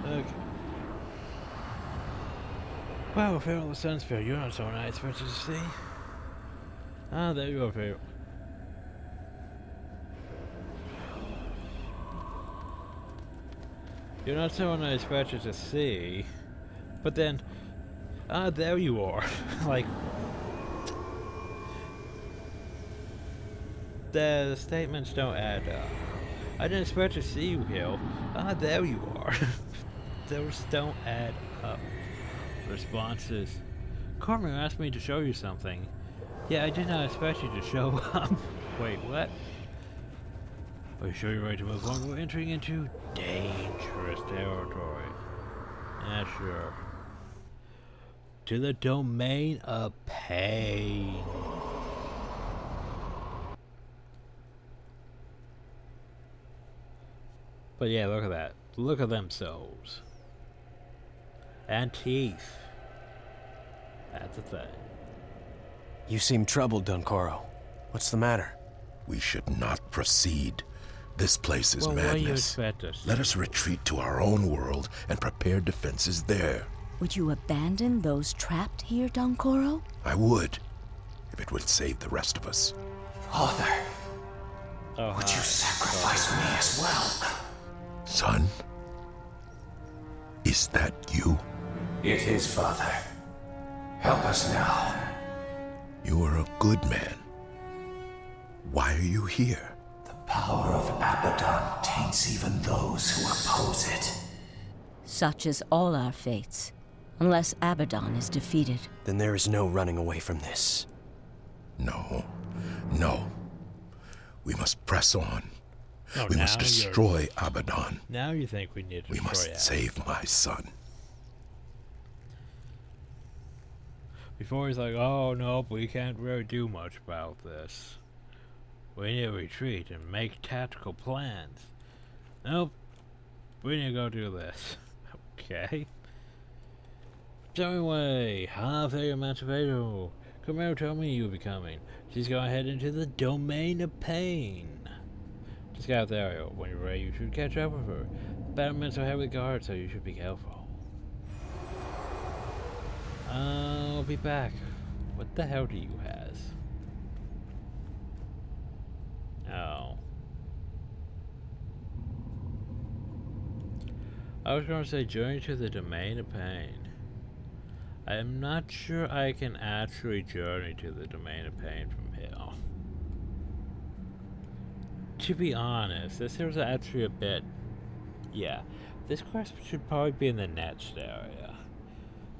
Okay. Wow, Feral Sunspell, you're not so nice, what did you see? Ah, there you go, Feral. You're not someone I expected to see. But then, there you are. Like, the statements don't add up. I didn't expect to see you, Hill. There you are. Those don't add up. Responses. Cormier asked me to show you something. Yeah, I did not expect you to show up. Wait, what? Are you sure you're ready to move on? We're entering into dangerous territory. Yeah, sure. To the domain of pain. But yeah, look at that. Look at them souls. And teeth. That's a thing. You seem troubled, Dunkoro. What's the matter? We should not proceed. This place is Well, what do you madness. expect us to Let us retreat to our own world and prepare defenses there. Would you abandon those trapped here, Dunkoro? I would, if it would save the rest of us. Father, Oh, would you sacrifice me as well? Son? Is that you? It is, Father. Help us now. You are a good man. Why are you here? The power of Abaddon taints even those who oppose it. Such is all our fates, unless Abaddon is defeated. Then there is no running away from this. No. No. We must press on. Oh, We now must destroy Abaddon. Now you think we need to We destroy must Abaddon. save my son. Before he's like, oh nope, we can't really do much about this. We need to retreat and make tactical plans. Nope. We need to go do this. Okay. So anyway, half a Emancipator. Camaro told me you'll be coming. She's gonna head into the domain of pain. Just got out there. When you're ready, you should catch up with her. Battlements are heavily guarded, so you should be careful. I'll be back. What the hell do you has? Oh. I was gonna say journey to the domain of pain. I am not sure I can actually journey to the domain of pain from here. To be honest, this is actually a bit... Yeah, this quest should probably be in the next area.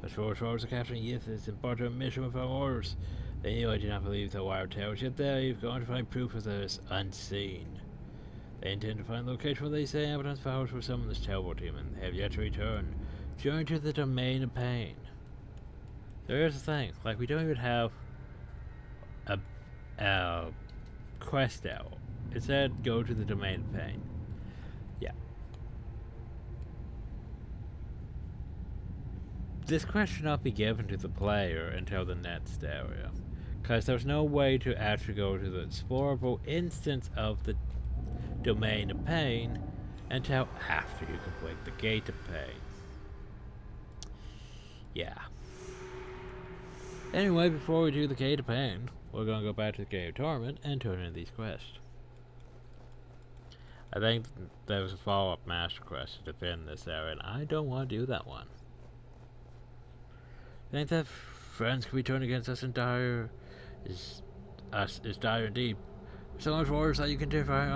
As far as the Captain Yith is embarked on a mission with our orders. They knew I did not believe the wire towers, yet there you've gone to find proof of this unseen. They intend to find the location where they say Abaddon's powers will summon this terrible team, and they have yet to return. Journey to the domain of pain. So here's the thing, like we don't even have a quest out. It said go to the domain of pain. Yeah. This quest should not be given to the player until the next area, because there's no way to actually go to the explorable instance of the domain of pain until after you complete the gate of pain. Yeah. Anyway, before we do the gate of pain, we're gonna go back to the gate of torment and turn in these quests. I think there was a follow-up master quest to defend this area, and I don't want to do that one. I think that friends can be turned against us dire is dire indeed. So much orders that you can defy,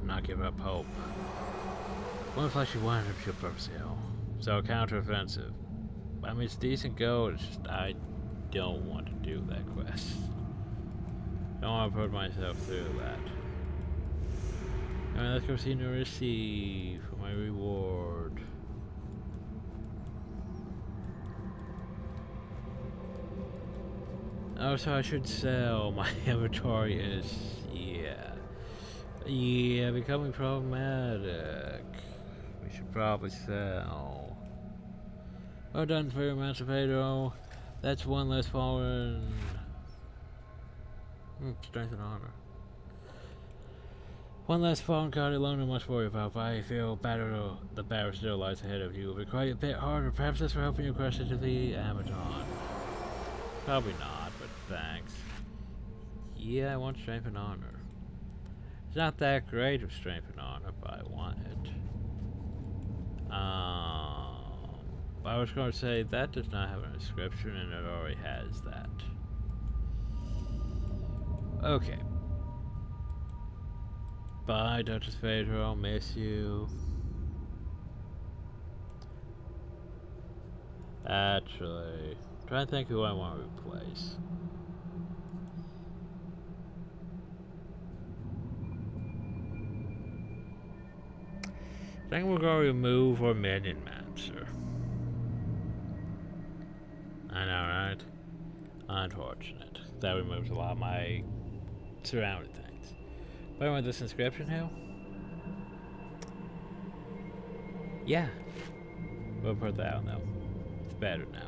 not give up hope. One flashy one of your purpose hill. So counter-offensive. I mean, it's decent gold, it's just I don't want to do that quest. Don't want to put myself through that. Alright, let's go see Norisi for my reward. Oh, so I should sell. My inventory is, yeah, becoming problematic. We should probably sell. Well done for your Emancipator. That's one less fallen. Strength and honor. One less fallen card alone, I must worry about, but I feel the battle still lies ahead of you. It'll be quite a bit harder. Perhaps that's for helping you crush into the Abaddon. Probably not, but thanks. Yeah, I want strength and honor. It's not that great of strength and honor, but I want it. I was going to say that does not have an inscription, and it already has that. Okay. Bye, Duchess Phaedra. I'll miss you. Actually, I'm trying to think who I want to replace. I think we're going to remove our Minion Mancer. I know, right? Unfortunate. That removes a lot of my surrounding things. But I want this inscription now? Yeah. We'll put that on though. It's better now.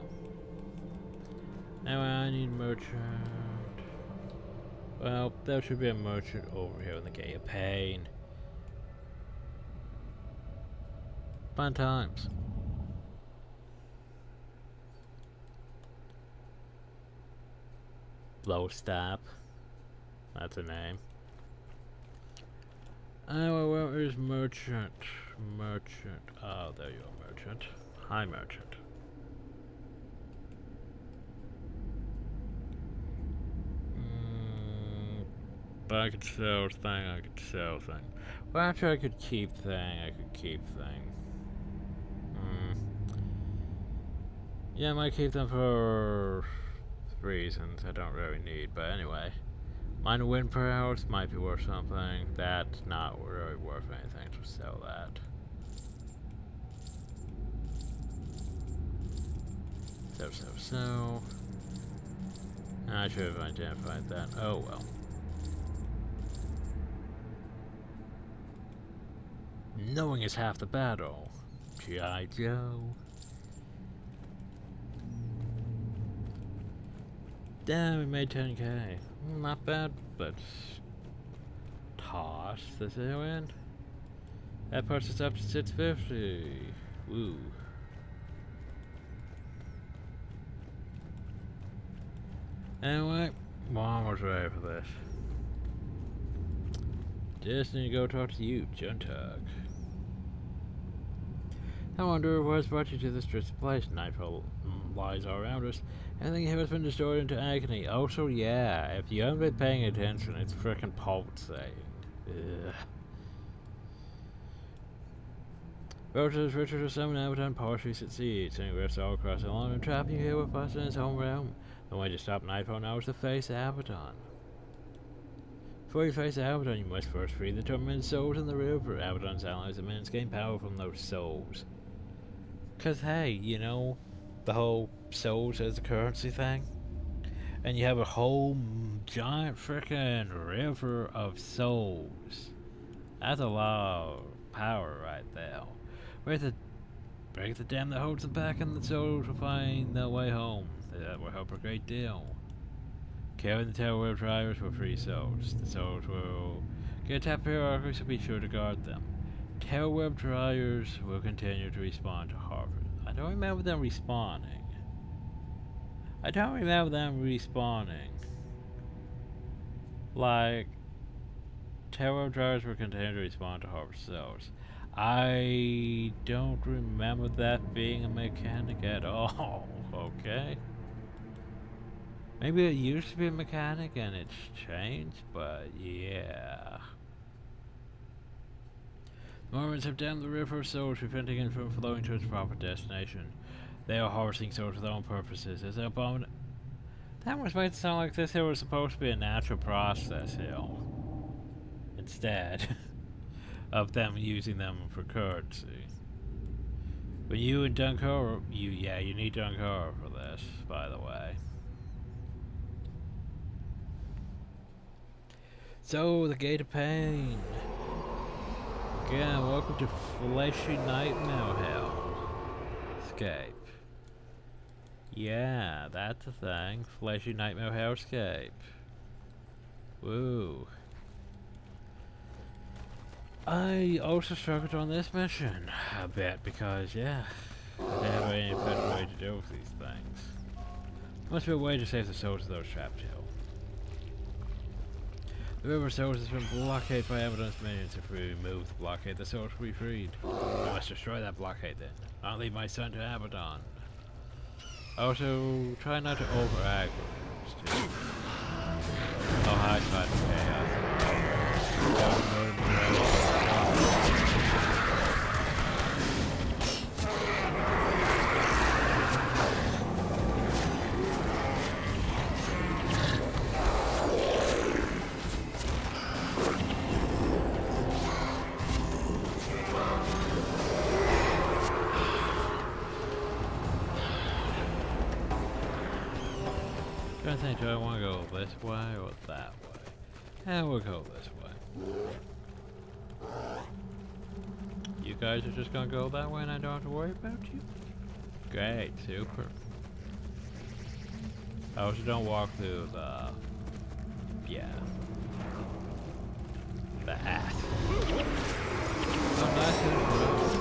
Now I need merchant. Well, there should be a merchant over here in the Gate of Pain. Fun times. Low Stop. That's a name. Oh, where is merchant? Merchant. Oh, there you are, merchant. Hi, merchant. But I could sell thing, I could sell thing. Well, actually I could keep thing, I could keep thing. Yeah, I might keep them for reasons I don't really need, but anyway. Minor wind per house might be worth something. That's not really worth anything to sell that. So. I should have identified that. Oh well. Knowing is half the battle. G.I. Joe. Damn, we made 10k. Not bad, but toss this in. That puts us up to 650. Woo. Anyway, Mom was ready for this. Just need to go talk to you, Juntug. I wonder what's brought you to this distant place. Nightfall lies all around us. Everything here has been destroyed into agony. Also, yeah, if you haven't been paying attention, it's frickin' pulsing. Ugh. Roaches, Richard, or some Abaddon partially succeed, sending rifts all across the land and trapping you here with us in his home realm. The way to stop Nightfall now is to face Abaddon. Before you face Abaddon, you must first free the tormented souls in the river. Abaddon's allies and minions gain power from those souls. Cause hey, you know, the whole souls as a currency thing? And you have a whole giant frickin' river of souls. That's a lot of power right there. Break the dam that holds them back, and the souls will find their way home. That will help a great deal. Carrying the Tailwheel Drivers will free souls. The souls will get attacked periodically, so be sure to guard them. Tailwheel Drivers will continue to respawn to harvest. I don't remember them respawning. Like, Tailwheel Drivers will continue to respawn to harvest souls. I don't remember that being a mechanic at all, okay? Maybe it used to be a mechanic and it's changed, but yeah. The Mormons have dammed the river of souls, preventing it from flowing to its proper destination. They are harvesting souls for their own purposes. As abominable. That was made it sound like this here was supposed to be a natural process here. Instead of them using them for currency. But you and Dunkor, you need Dunkor for this, by the way. So, the Gate of Pain. Again, welcome to Fleshy Nightmare Hell. Escape. Yeah, that's a thing. Fleshy Nightmare Hellscape. Woo. I also struggled on this mission a bit because, yeah, I didn't have any better way to deal with these things. Must be a way to save the souls of those trapped here. The river source has been blockaded by Abaddon's minions. If we remove the blockade, the source will be freed. We must destroy that blockade then. I'll lead my son to Abaddon. Also, try not to overact. Oh, hi, Cloud I think, do I want to go this way or that way? And we'll go this way. You guys are just gonna go that way and I don't have to worry about you? Great, super. I also don't walk through the... yeah. The ass. Oh, nice.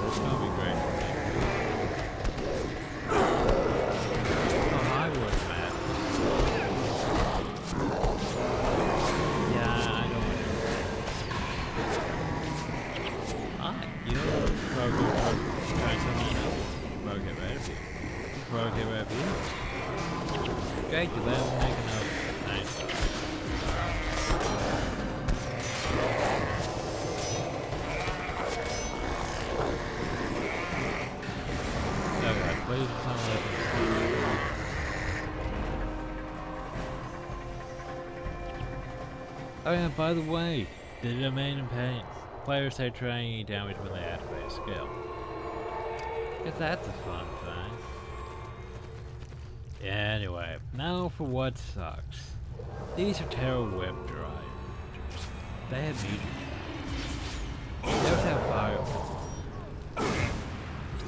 That's gonna be great. Oh, I would, man. Great, you let him make enough. Nice. Okay, please don't let him. Oh yeah, by the way, the domain and pain. Players take training damage when they activate a skill. Guess that's a fun thing. Anyway, now for what sucks. These are Terra web drivers. They have meteors. They also have fireballs.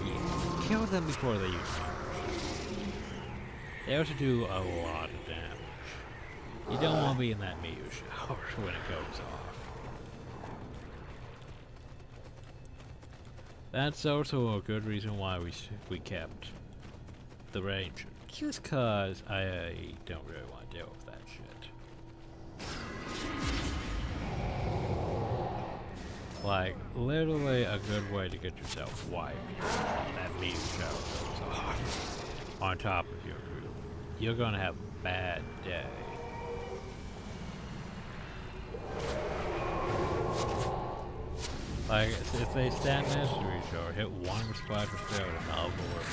Yeah, kill them before they use meteors. They also do a lot of damage. You don't want to be in that meteor shower when it goes off. That's also a good reason why we kept the ranger. Just cause I don't really want to deal with that shit. Like, literally a good way to get yourself wiped. That meteor shower goes off. On top of your group. You're gonna have a bad day. Like, if they stand next to each other, hit one splash of failed and the other will mark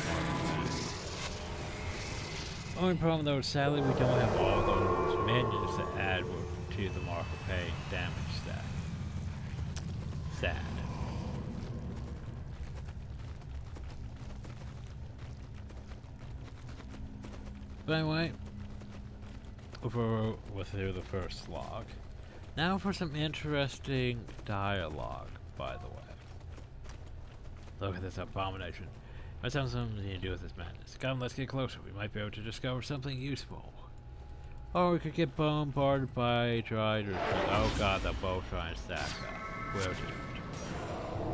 the only problem though is sadly we don't have all those minions to add to the mark of pain damage stack. Sad. But anyway, we're through the first log. Now for some interesting dialogue, by the way. Look at this abomination. Might have something to do with this madness. Come, let's get closer. We might be able to discover something useful. Or we could get bombarded by triders. Oh god, they'll both try and stack up. We'll do it.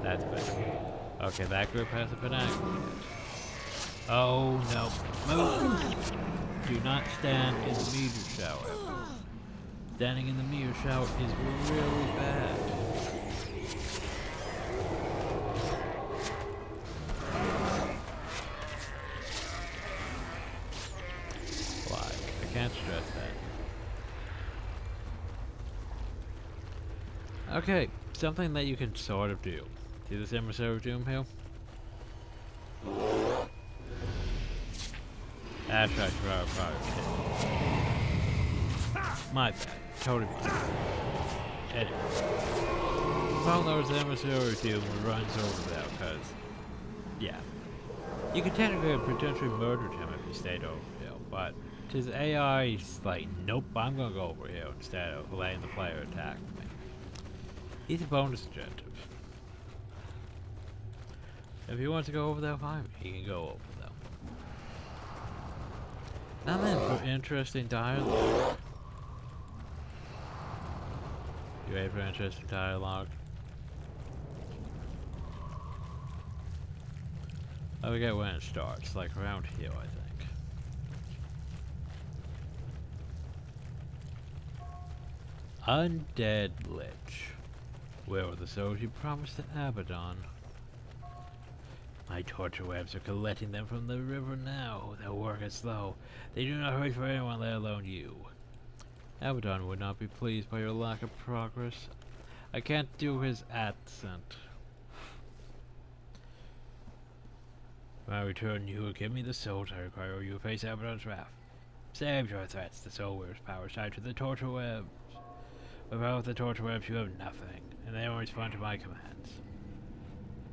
That's better. Okay, that group hasn't been activated. Oh no. Move! Do not stand in the meteor shower. Standing in the meteor shower is really bad. I can't stress that. Okay, something that you can sort of do. See this Emissary of Doom here? Ashite fire. My bad. Totally bad. Anyway. Found there was an Emissary of Doom who runs over there, because, yeah. You could technically potentially murdered him if he stayed over here, but his AI is like, nope, I'm gonna go over here instead of letting the player attack me. He's a bonus objective. If he wants to go over there, fine, he can go over there. Now then, for interesting dialogue. You ready for interesting dialogue? I forget when it starts, like around here, I think. Undead Lich. Where are the souls you promised to Abaddon? My torture webs are collecting them from the river now. Their work is slow. They do not hurt for anyone, let alone you. Abaddon would not be pleased by your lack of progress. I can't do his accent. When I return, you will give me the souls I require, or you will face Abaddon's wrath. Save your threats. The soul wears power tied to the torture webs. Without the torture webs, you have nothing, and they always respond to my commands.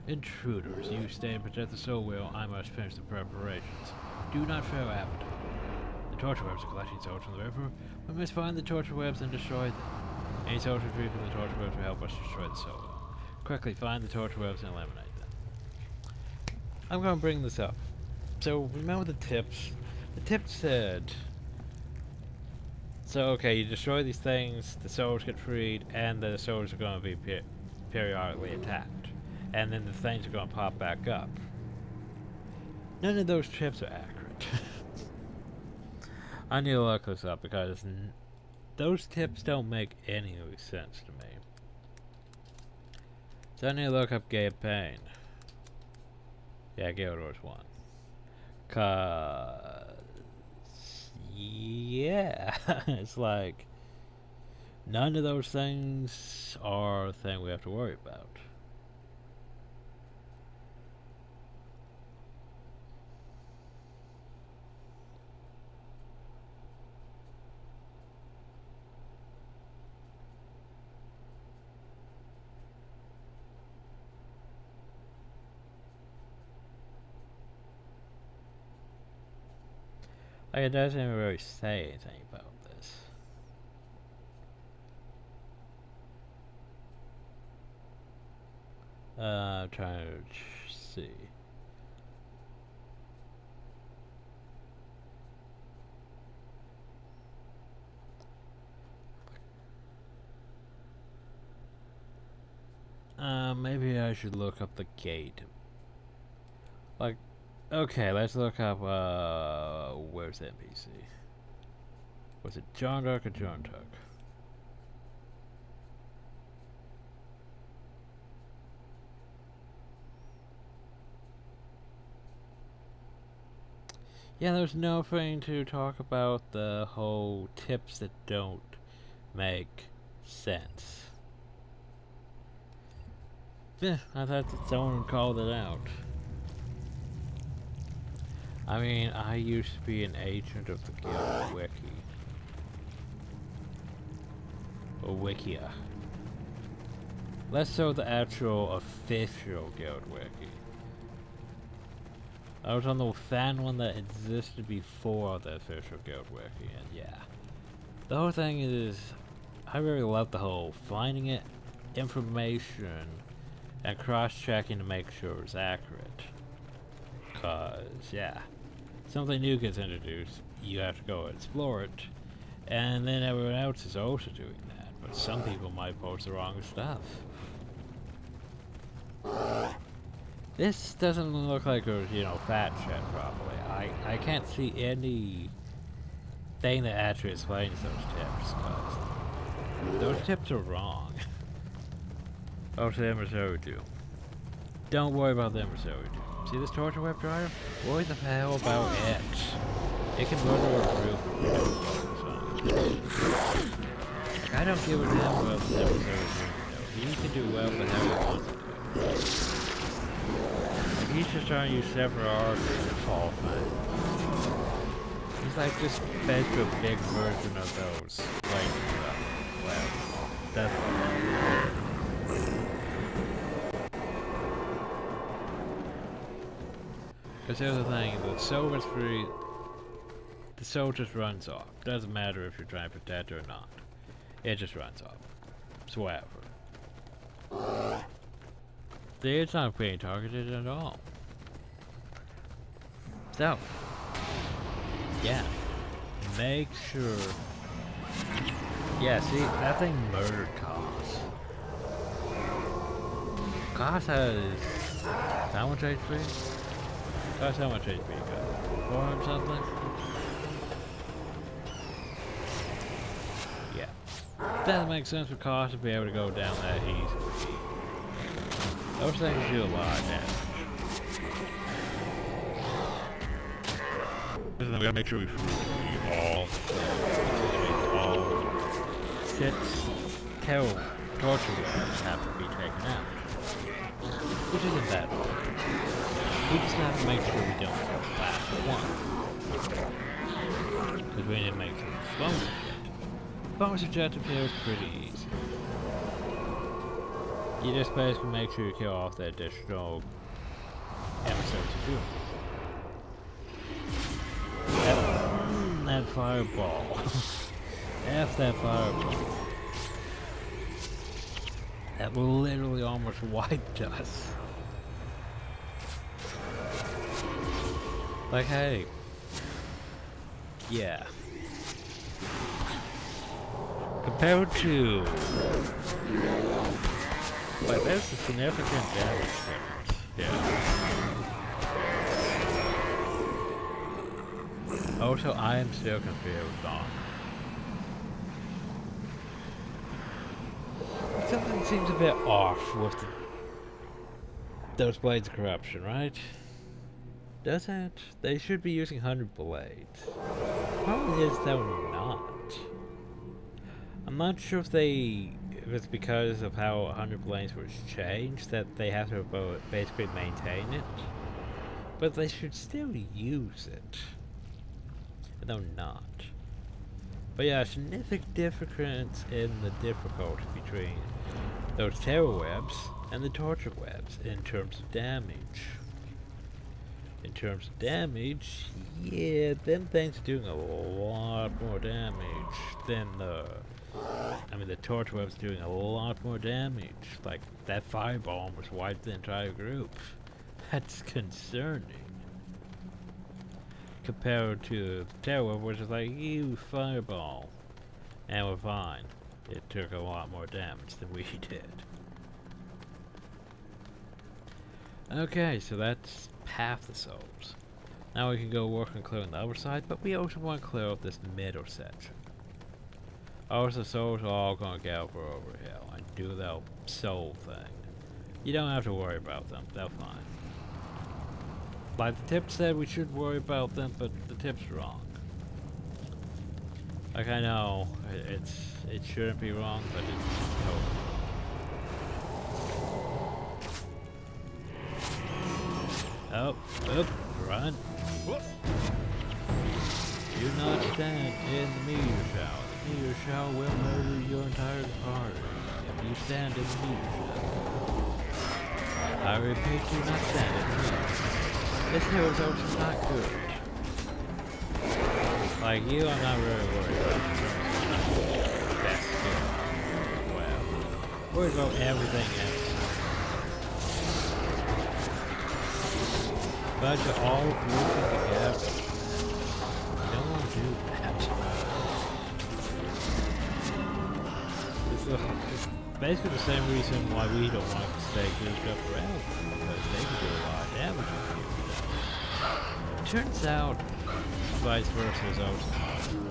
Intruders, you stay and protect the soul wheel. I must finish the preparations. Do not fail Abaddon. The torture webs are collecting souls from the river. We must find the torture webs and destroy them. Any souls retrieved from the torture webs will help us destroy the soul wheel. Quickly find the torture webs and eliminate them. I'm going to bring this up. So, remember the tips? The tips said... So, okay, you destroy these things, the souls get freed, and the souls are going to be periodically attacked. And then the things are going to pop back up. None of those tips are accurate. I need to look this up because those tips don't make any sense to me. So I need to look up campaign. Yeah, Guild Wars 1. Yeah, it's like none of those things are a thing we have to worry about. Like, it doesn't even really say anything about this. I'm trying to see. Maybe I should look up the gate. Like, okay, let's look up, where's the NPC? Was it John Dark or John Tuck? Yeah, there's nothing to talk about the whole tips that don't make sense. Yeah, I thought that someone called it out. I mean, I used to be an agent of the Guild Wiki. Or Wikia. Less so the actual official Guild Wiki. I was on the fan one that existed before the official Guild Wiki, and yeah. The whole thing is, I really love the whole finding it, information, and cross-checking to make sure it's accurate. Cause, yeah, something new gets introduced, you have to go explore it, and then everyone else is also doing that, but some people might post the wrong stuff. This doesn't look like it was, you know, fact-checked properly. I can't see any thing that actually explains those tips, cause those tips are wrong. Oh, the emissary do. Don't worry about the emissary do. See this torture web driver? Worry the hell about it. It can run over a roof. Like, I don't give a damn about the emissary do. He can do well, but how he wants to do. Like, he's just trying to use separate arcs to fall fine. He's like just fed to a big version of those. Like, well, that's because here's the thing, the soul is free, the soul just runs off. Doesn't matter if you're trying to protect it or not. It just runs off. It's whatever. See, it's not being targeted at all. So, yeah, make sure. Yeah, see, that thing murdered Cos. Cos has how much HP? Cos how much HP you got? 400 something? Yeah. Doesn't make sense for cost to be able to go down that easily. Those things do a lot of damage. We gotta make sure we free all 6 torture weapons have to be taken out. Which isn't that hard. We just have to make sure we don't get the last one. Because we need to make some bonus objective. Bonus objective here is pretty easy. You just basically make sure you kill off the additional episodes of doom. That fireball. F that fireball. That literally almost wiped us. Like, hey. Yeah. Compared to... Wait, there's a significant damage difference. Yeah. Also, I am still confused on. Something seems a bit off with those Blades of Corruption, right? Doesn't? They should be using 100 blades. Problem is they're not. I'm not sure if it's because of how 100 blades was changed that they have to basically maintain it. But they should still use it. Though not. But yeah, significant difference in the difficulty between those terror webs and the torture webs in terms of damage. In terms of damage, yeah, them things are doing a lot more damage than the torture web's doing a lot more damage. Like, that fireball almost wiped the entire group. That's concerning. Compared to the terror web, which is like, you fireball. And we're fine. It took a lot more damage than we did. Okay, so that's half the souls. Now we can go work on clearing the other side, but we also want to clear up this middle section. Also, the souls are all going to get over here and do that soul thing. You don't have to worry about them, they're fine. Like the tip said, we should worry about them, but the tip's wrong. Like, I know it shouldn't be wrong, but it's totally wrong. Oh, run. Do not stand in the meteor shower. The meteor shower will murder your entire party if you stand in the meteor shower. I repeat, do not stand in the meteor shower. This hero is also not good. Like you, I'm not really worried about the best skill. Well, worried about everything else. But you're all grouping together. You don't want to do that. It's basically the same reason why we don't want to stay grouped up around them, because they can do a lot of damage with you. Turns out, vice versa is also possible.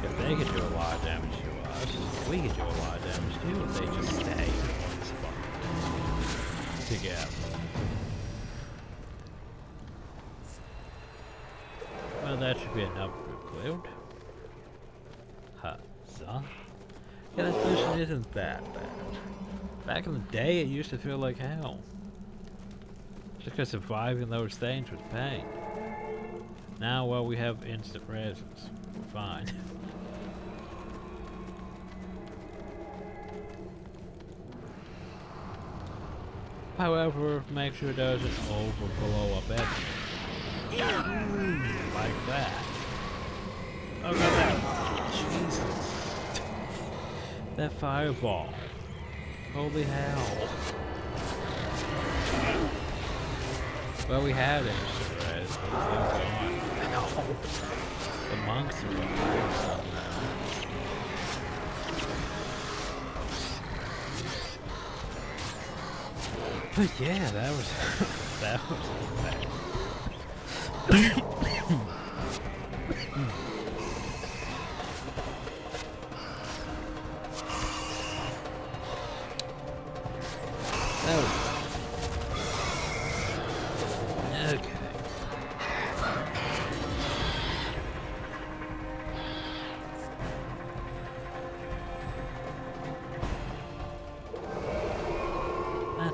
If they can do a lot of damage to us, we can do a lot of damage too if they just stay in one spot together. Well, that should be another group cleared. Huzzah. Yeah, this mission isn't that bad. Back in the day, it used to feel like hell. Just because surviving those things was pain. Now, well, we have instant reses. We're fine. However, make sure it doesn't blow up everything. Like that. Look at that. Jesus. That fireball. Holy hell. Well, we had instant res, but it's still gone. The monks are doing something now. But yeah, that was bad. Okay.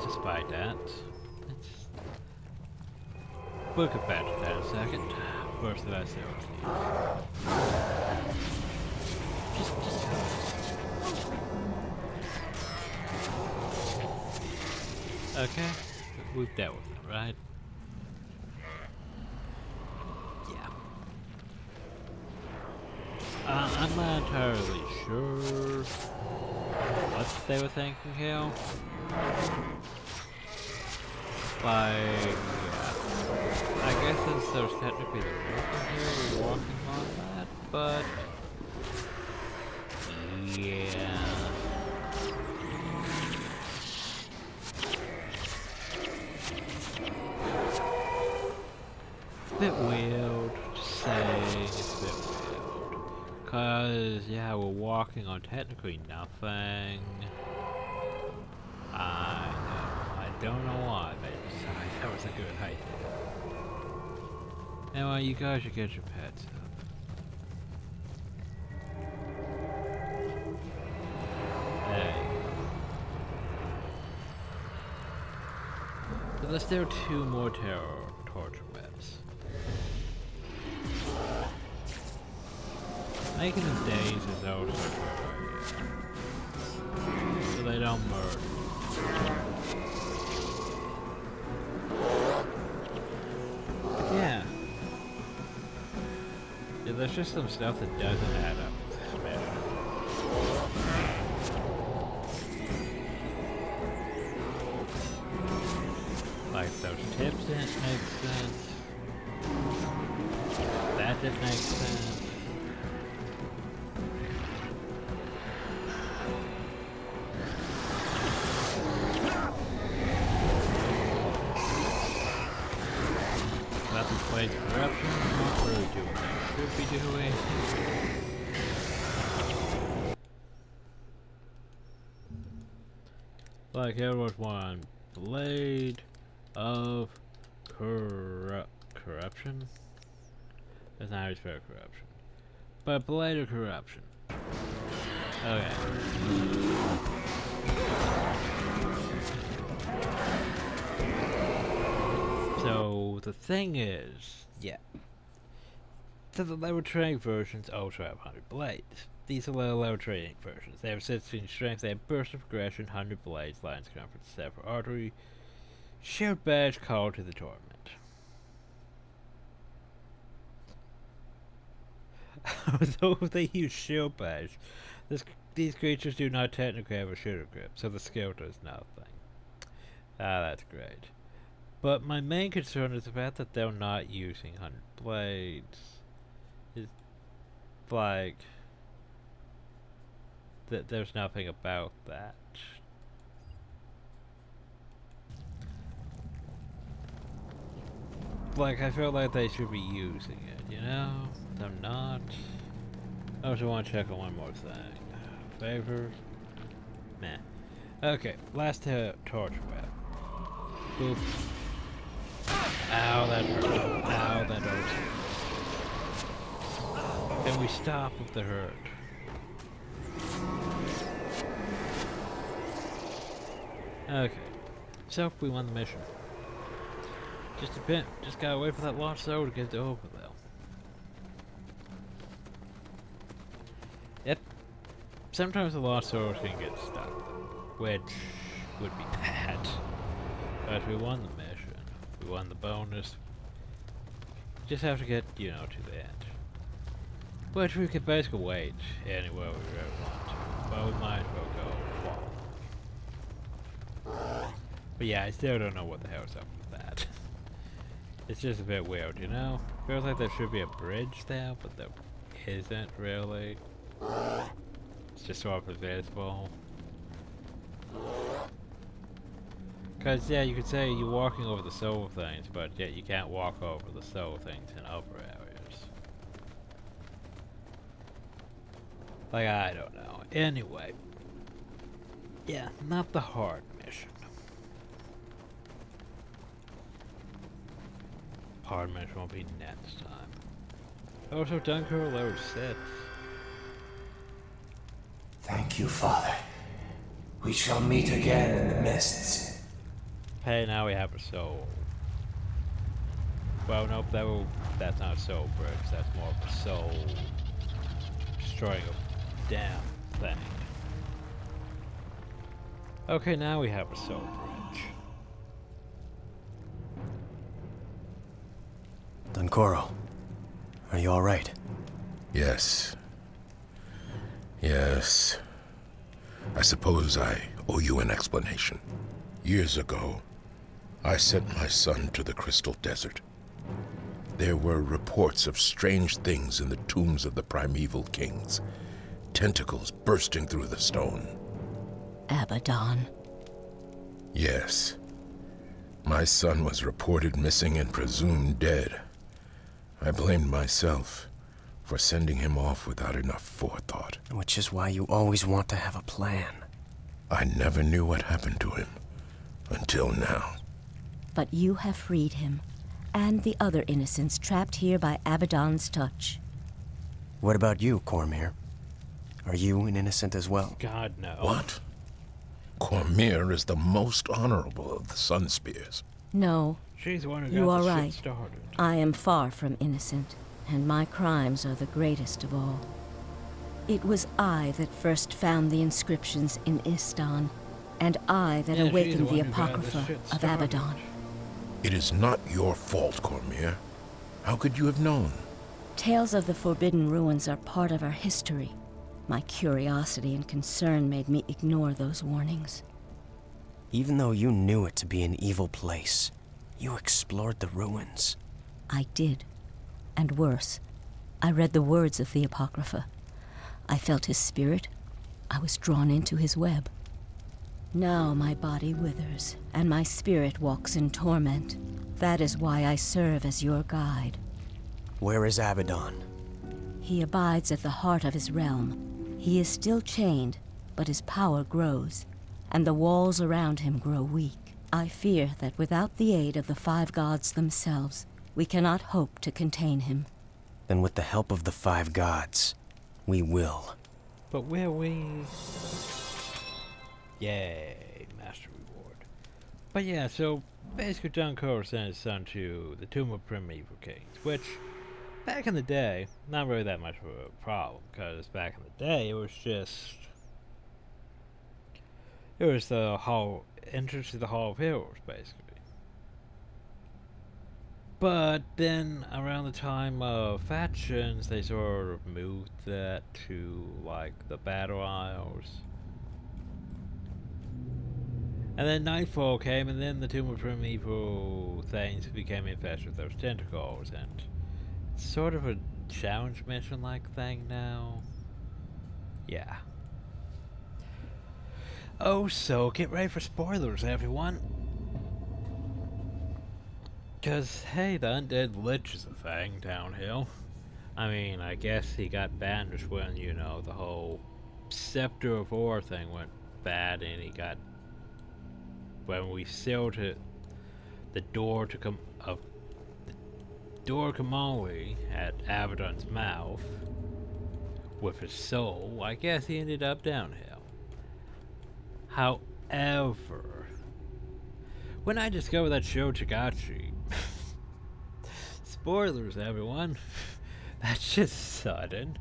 Despite that, we'll get back to that in a second. First, did I say just okay, we've dealt with it, right? Yeah. I'm not entirely sure what they were thinking here. Like, I guess since there's technically the river here, we're walking on that, but yeah. It's a bit weird to say, it's a bit weird. Cause, yeah, we're walking on technically nothing. I don't know why, but that was a good idea. Anyway, you guys should get your pets up. There you go. So there's still 2 more torture webs. Making them days is also a good idea. So they don't murder. Yeah. Yeah, there's just some stuff that doesn't add up with this mission. Like those tips didn't make sense. That didn't make sense. Corruption, not really doing what I should be doing. Like everyone's one blade of corruption. That's not how you spell corruption. But blade of corruption. Okay. So the thing is, yeah. So the lower training versions also have 100 blades. These are the lower training versions. They have 16 strength, they have burst of progression, 100 blades, line circumference, separate artery, shield badge, call to the torment. Although they use shield badge, these creatures do not technically have a shooter grip, so the skill does nothing. Ah, that's great. But my main concern is the fact that they're not using 100 blades. It's like that there's nothing about that. Like, I feel like they should be using it, you know? They're not. I also want to check on one more thing. Favor? Meh. Okay, last torch web. Boop. Ow, that hurt. Ow, that hurt. Can we stop with the hurt? Okay. So, we won the mission. Just a bit. Just gotta wait for that launch though to get over though. Yep. Sometimes the launch sword can get stuck, which would be bad. But we won the mission. We won the bonus. Just have to get, you know, to the end. Which we could basically wait anywhere we really want to. But we might as well go fall. But yeah, I still don't know what the hell's up with that. It's just a bit weird, you know? Feels like there should be a bridge there, but there isn't really. It's just sort of invisible. Because, yeah, you could say you're walking over the soul things, but yet you can't walk over the soul things in other areas. Like, I don't know. Anyway. Yeah, not the hard mission. Hard mission won't be next time. Also, Dunkirk level 6. Thank you, Father. We shall meet again in the mists. Hey, now we have a soul. Well, nope, that's not a soul bridge. That's more of a soul destroying a damn thing. Okay, now we have a soul bridge. Dunkoro, are you alright? Yes. Yes. I suppose I owe you an explanation. Years ago, I sent my son to the Crystal Desert. There were reports of strange things in the tombs of the primeval kings. Tentacles bursting through the stone. Abaddon. Yes. My son was reported missing and presumed dead. I blamed myself for sending him off without enough forethought. Which is why you always want to have a plan. I never knew what happened to him until now. But you have freed him, and the other innocents trapped here by Abaddon's touch. What about you, Cormir? Are you an innocent as well? God, no. What? Cormir is the most honorable of the Sun Spears. No, She's the one who you got are the shit right. started. I am far from innocent, and my crimes are the greatest of all. It was I that first found the inscriptions in Istan, and I that Yeah, she's awakened the the one who got the Apocrypha shit of started. Abaddon. It is not your fault, Cormir. How could you have known? Tales of the Forbidden Ruins are part of our history. My curiosity and concern made me ignore those warnings. Even though you knew it to be an evil place, you explored the ruins. I did. And worse, I read the words of the Apocrypha. I felt his spirit. I was drawn into his web. Now my body withers, and my spirit walks in torment. That is why I serve as your guide. Where is Abaddon? He abides at the heart of his realm. He is still chained, but his power grows, and the walls around him grow weak. I fear that without the aid of the five gods themselves, we cannot hope to contain him. Then with the help of the five gods, we will. But will we? Yay, master reward. But yeah, so basically Dunkirk sent his son to the Tomb of Primeval Kings, which, back in the day, not really that much of a problem, because back in the day, it was the entrance to the Hall of Heroes, basically. But then, around the time of factions, they sort of moved that to, like, the Battle Isles. And then Nightfall came, and then the Tomb of Primeval things became infested with those tentacles, and it's sort of a challenge mission-like thing now. Yeah. Oh, so get ready for spoilers, everyone. Because, hey, the Undead Lich is a thing downhill. I mean, I guess he got banished when, you know, the whole Scepter of War thing went bad, and he got... When we sealed it, the door to Kamali at Abaddon's mouth with his soul, I guess he ended up downhill. However, when I discovered that show Chagachi, spoilers everyone, that's just sudden,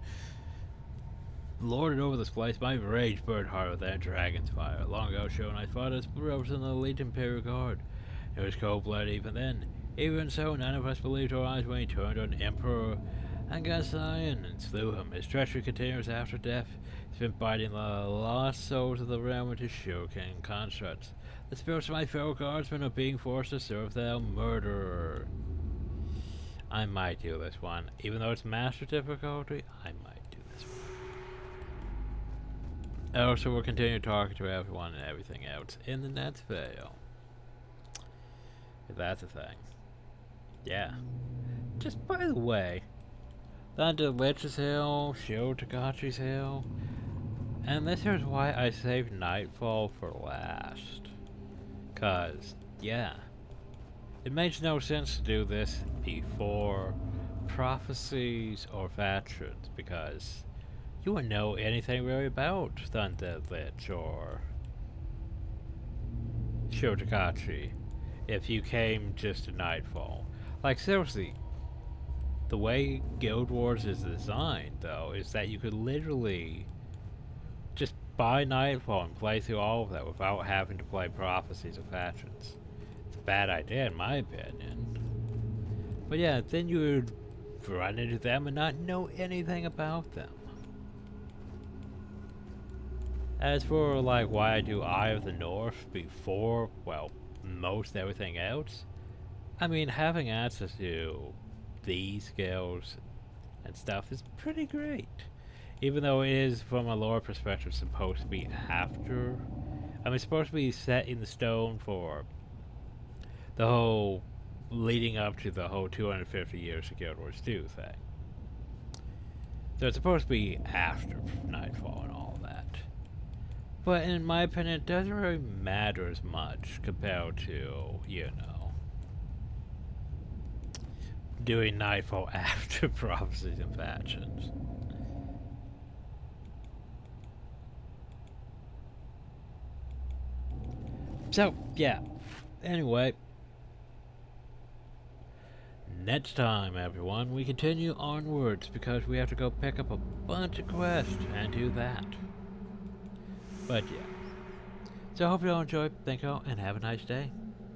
lorded over this place, my rage burned harder than dragon's fire. Long ago show I fought as ropes in the elite Imperial Guard. It was cold-blooded even then. Even so, none of us believed our eyes when he turned on Emperor Angasayan and slew him. His treachery continues after death. He's been biting the lost souls of the realm with his shuriken constructs. The spirits of my fellow guardsmen are being forced to serve their murderer. I might do this one. Even though it's master difficulty, I might do this one. Also, we'll continue talking to everyone and everything else in the next video. If that's a thing. Yeah. Just by the way, Thunder Lich's Hill, Shio Takachi's Hill, and this is why I saved Nightfall for last. Cause, yeah, it makes no sense to do this before Prophecies or Factions, because you wouldn't know anything really about Thunder Lich or Shio Takachi if you came just to Nightfall. Like, seriously, the way Guild Wars is designed, though, is that you could literally just buy Nightfall and play through all of that without having to play Prophecies or Factions. It's a bad idea, in my opinion. But yeah, then you would run into them and not know anything about them. As for, like, why I do Eye of the North before, well, most everything else, I mean, having access to these skills and stuff is pretty great. Even though it is, from a lore perspective, supposed to be after. I mean, it's supposed to be set in the stone for the whole leading up to the whole 250 years of Guild Wars 2 thing. So it's supposed to be after Nightfall and all that. But in my opinion, it doesn't really matter as much compared to, you know, doing Nightfall after Prophecies and Factions. So, yeah. Anyway. Next time, everyone, we continue onwards because we have to go pick up a bunch of quests and do that. But, yeah. So, I hope you all enjoyed. Thank you all, and have a nice day.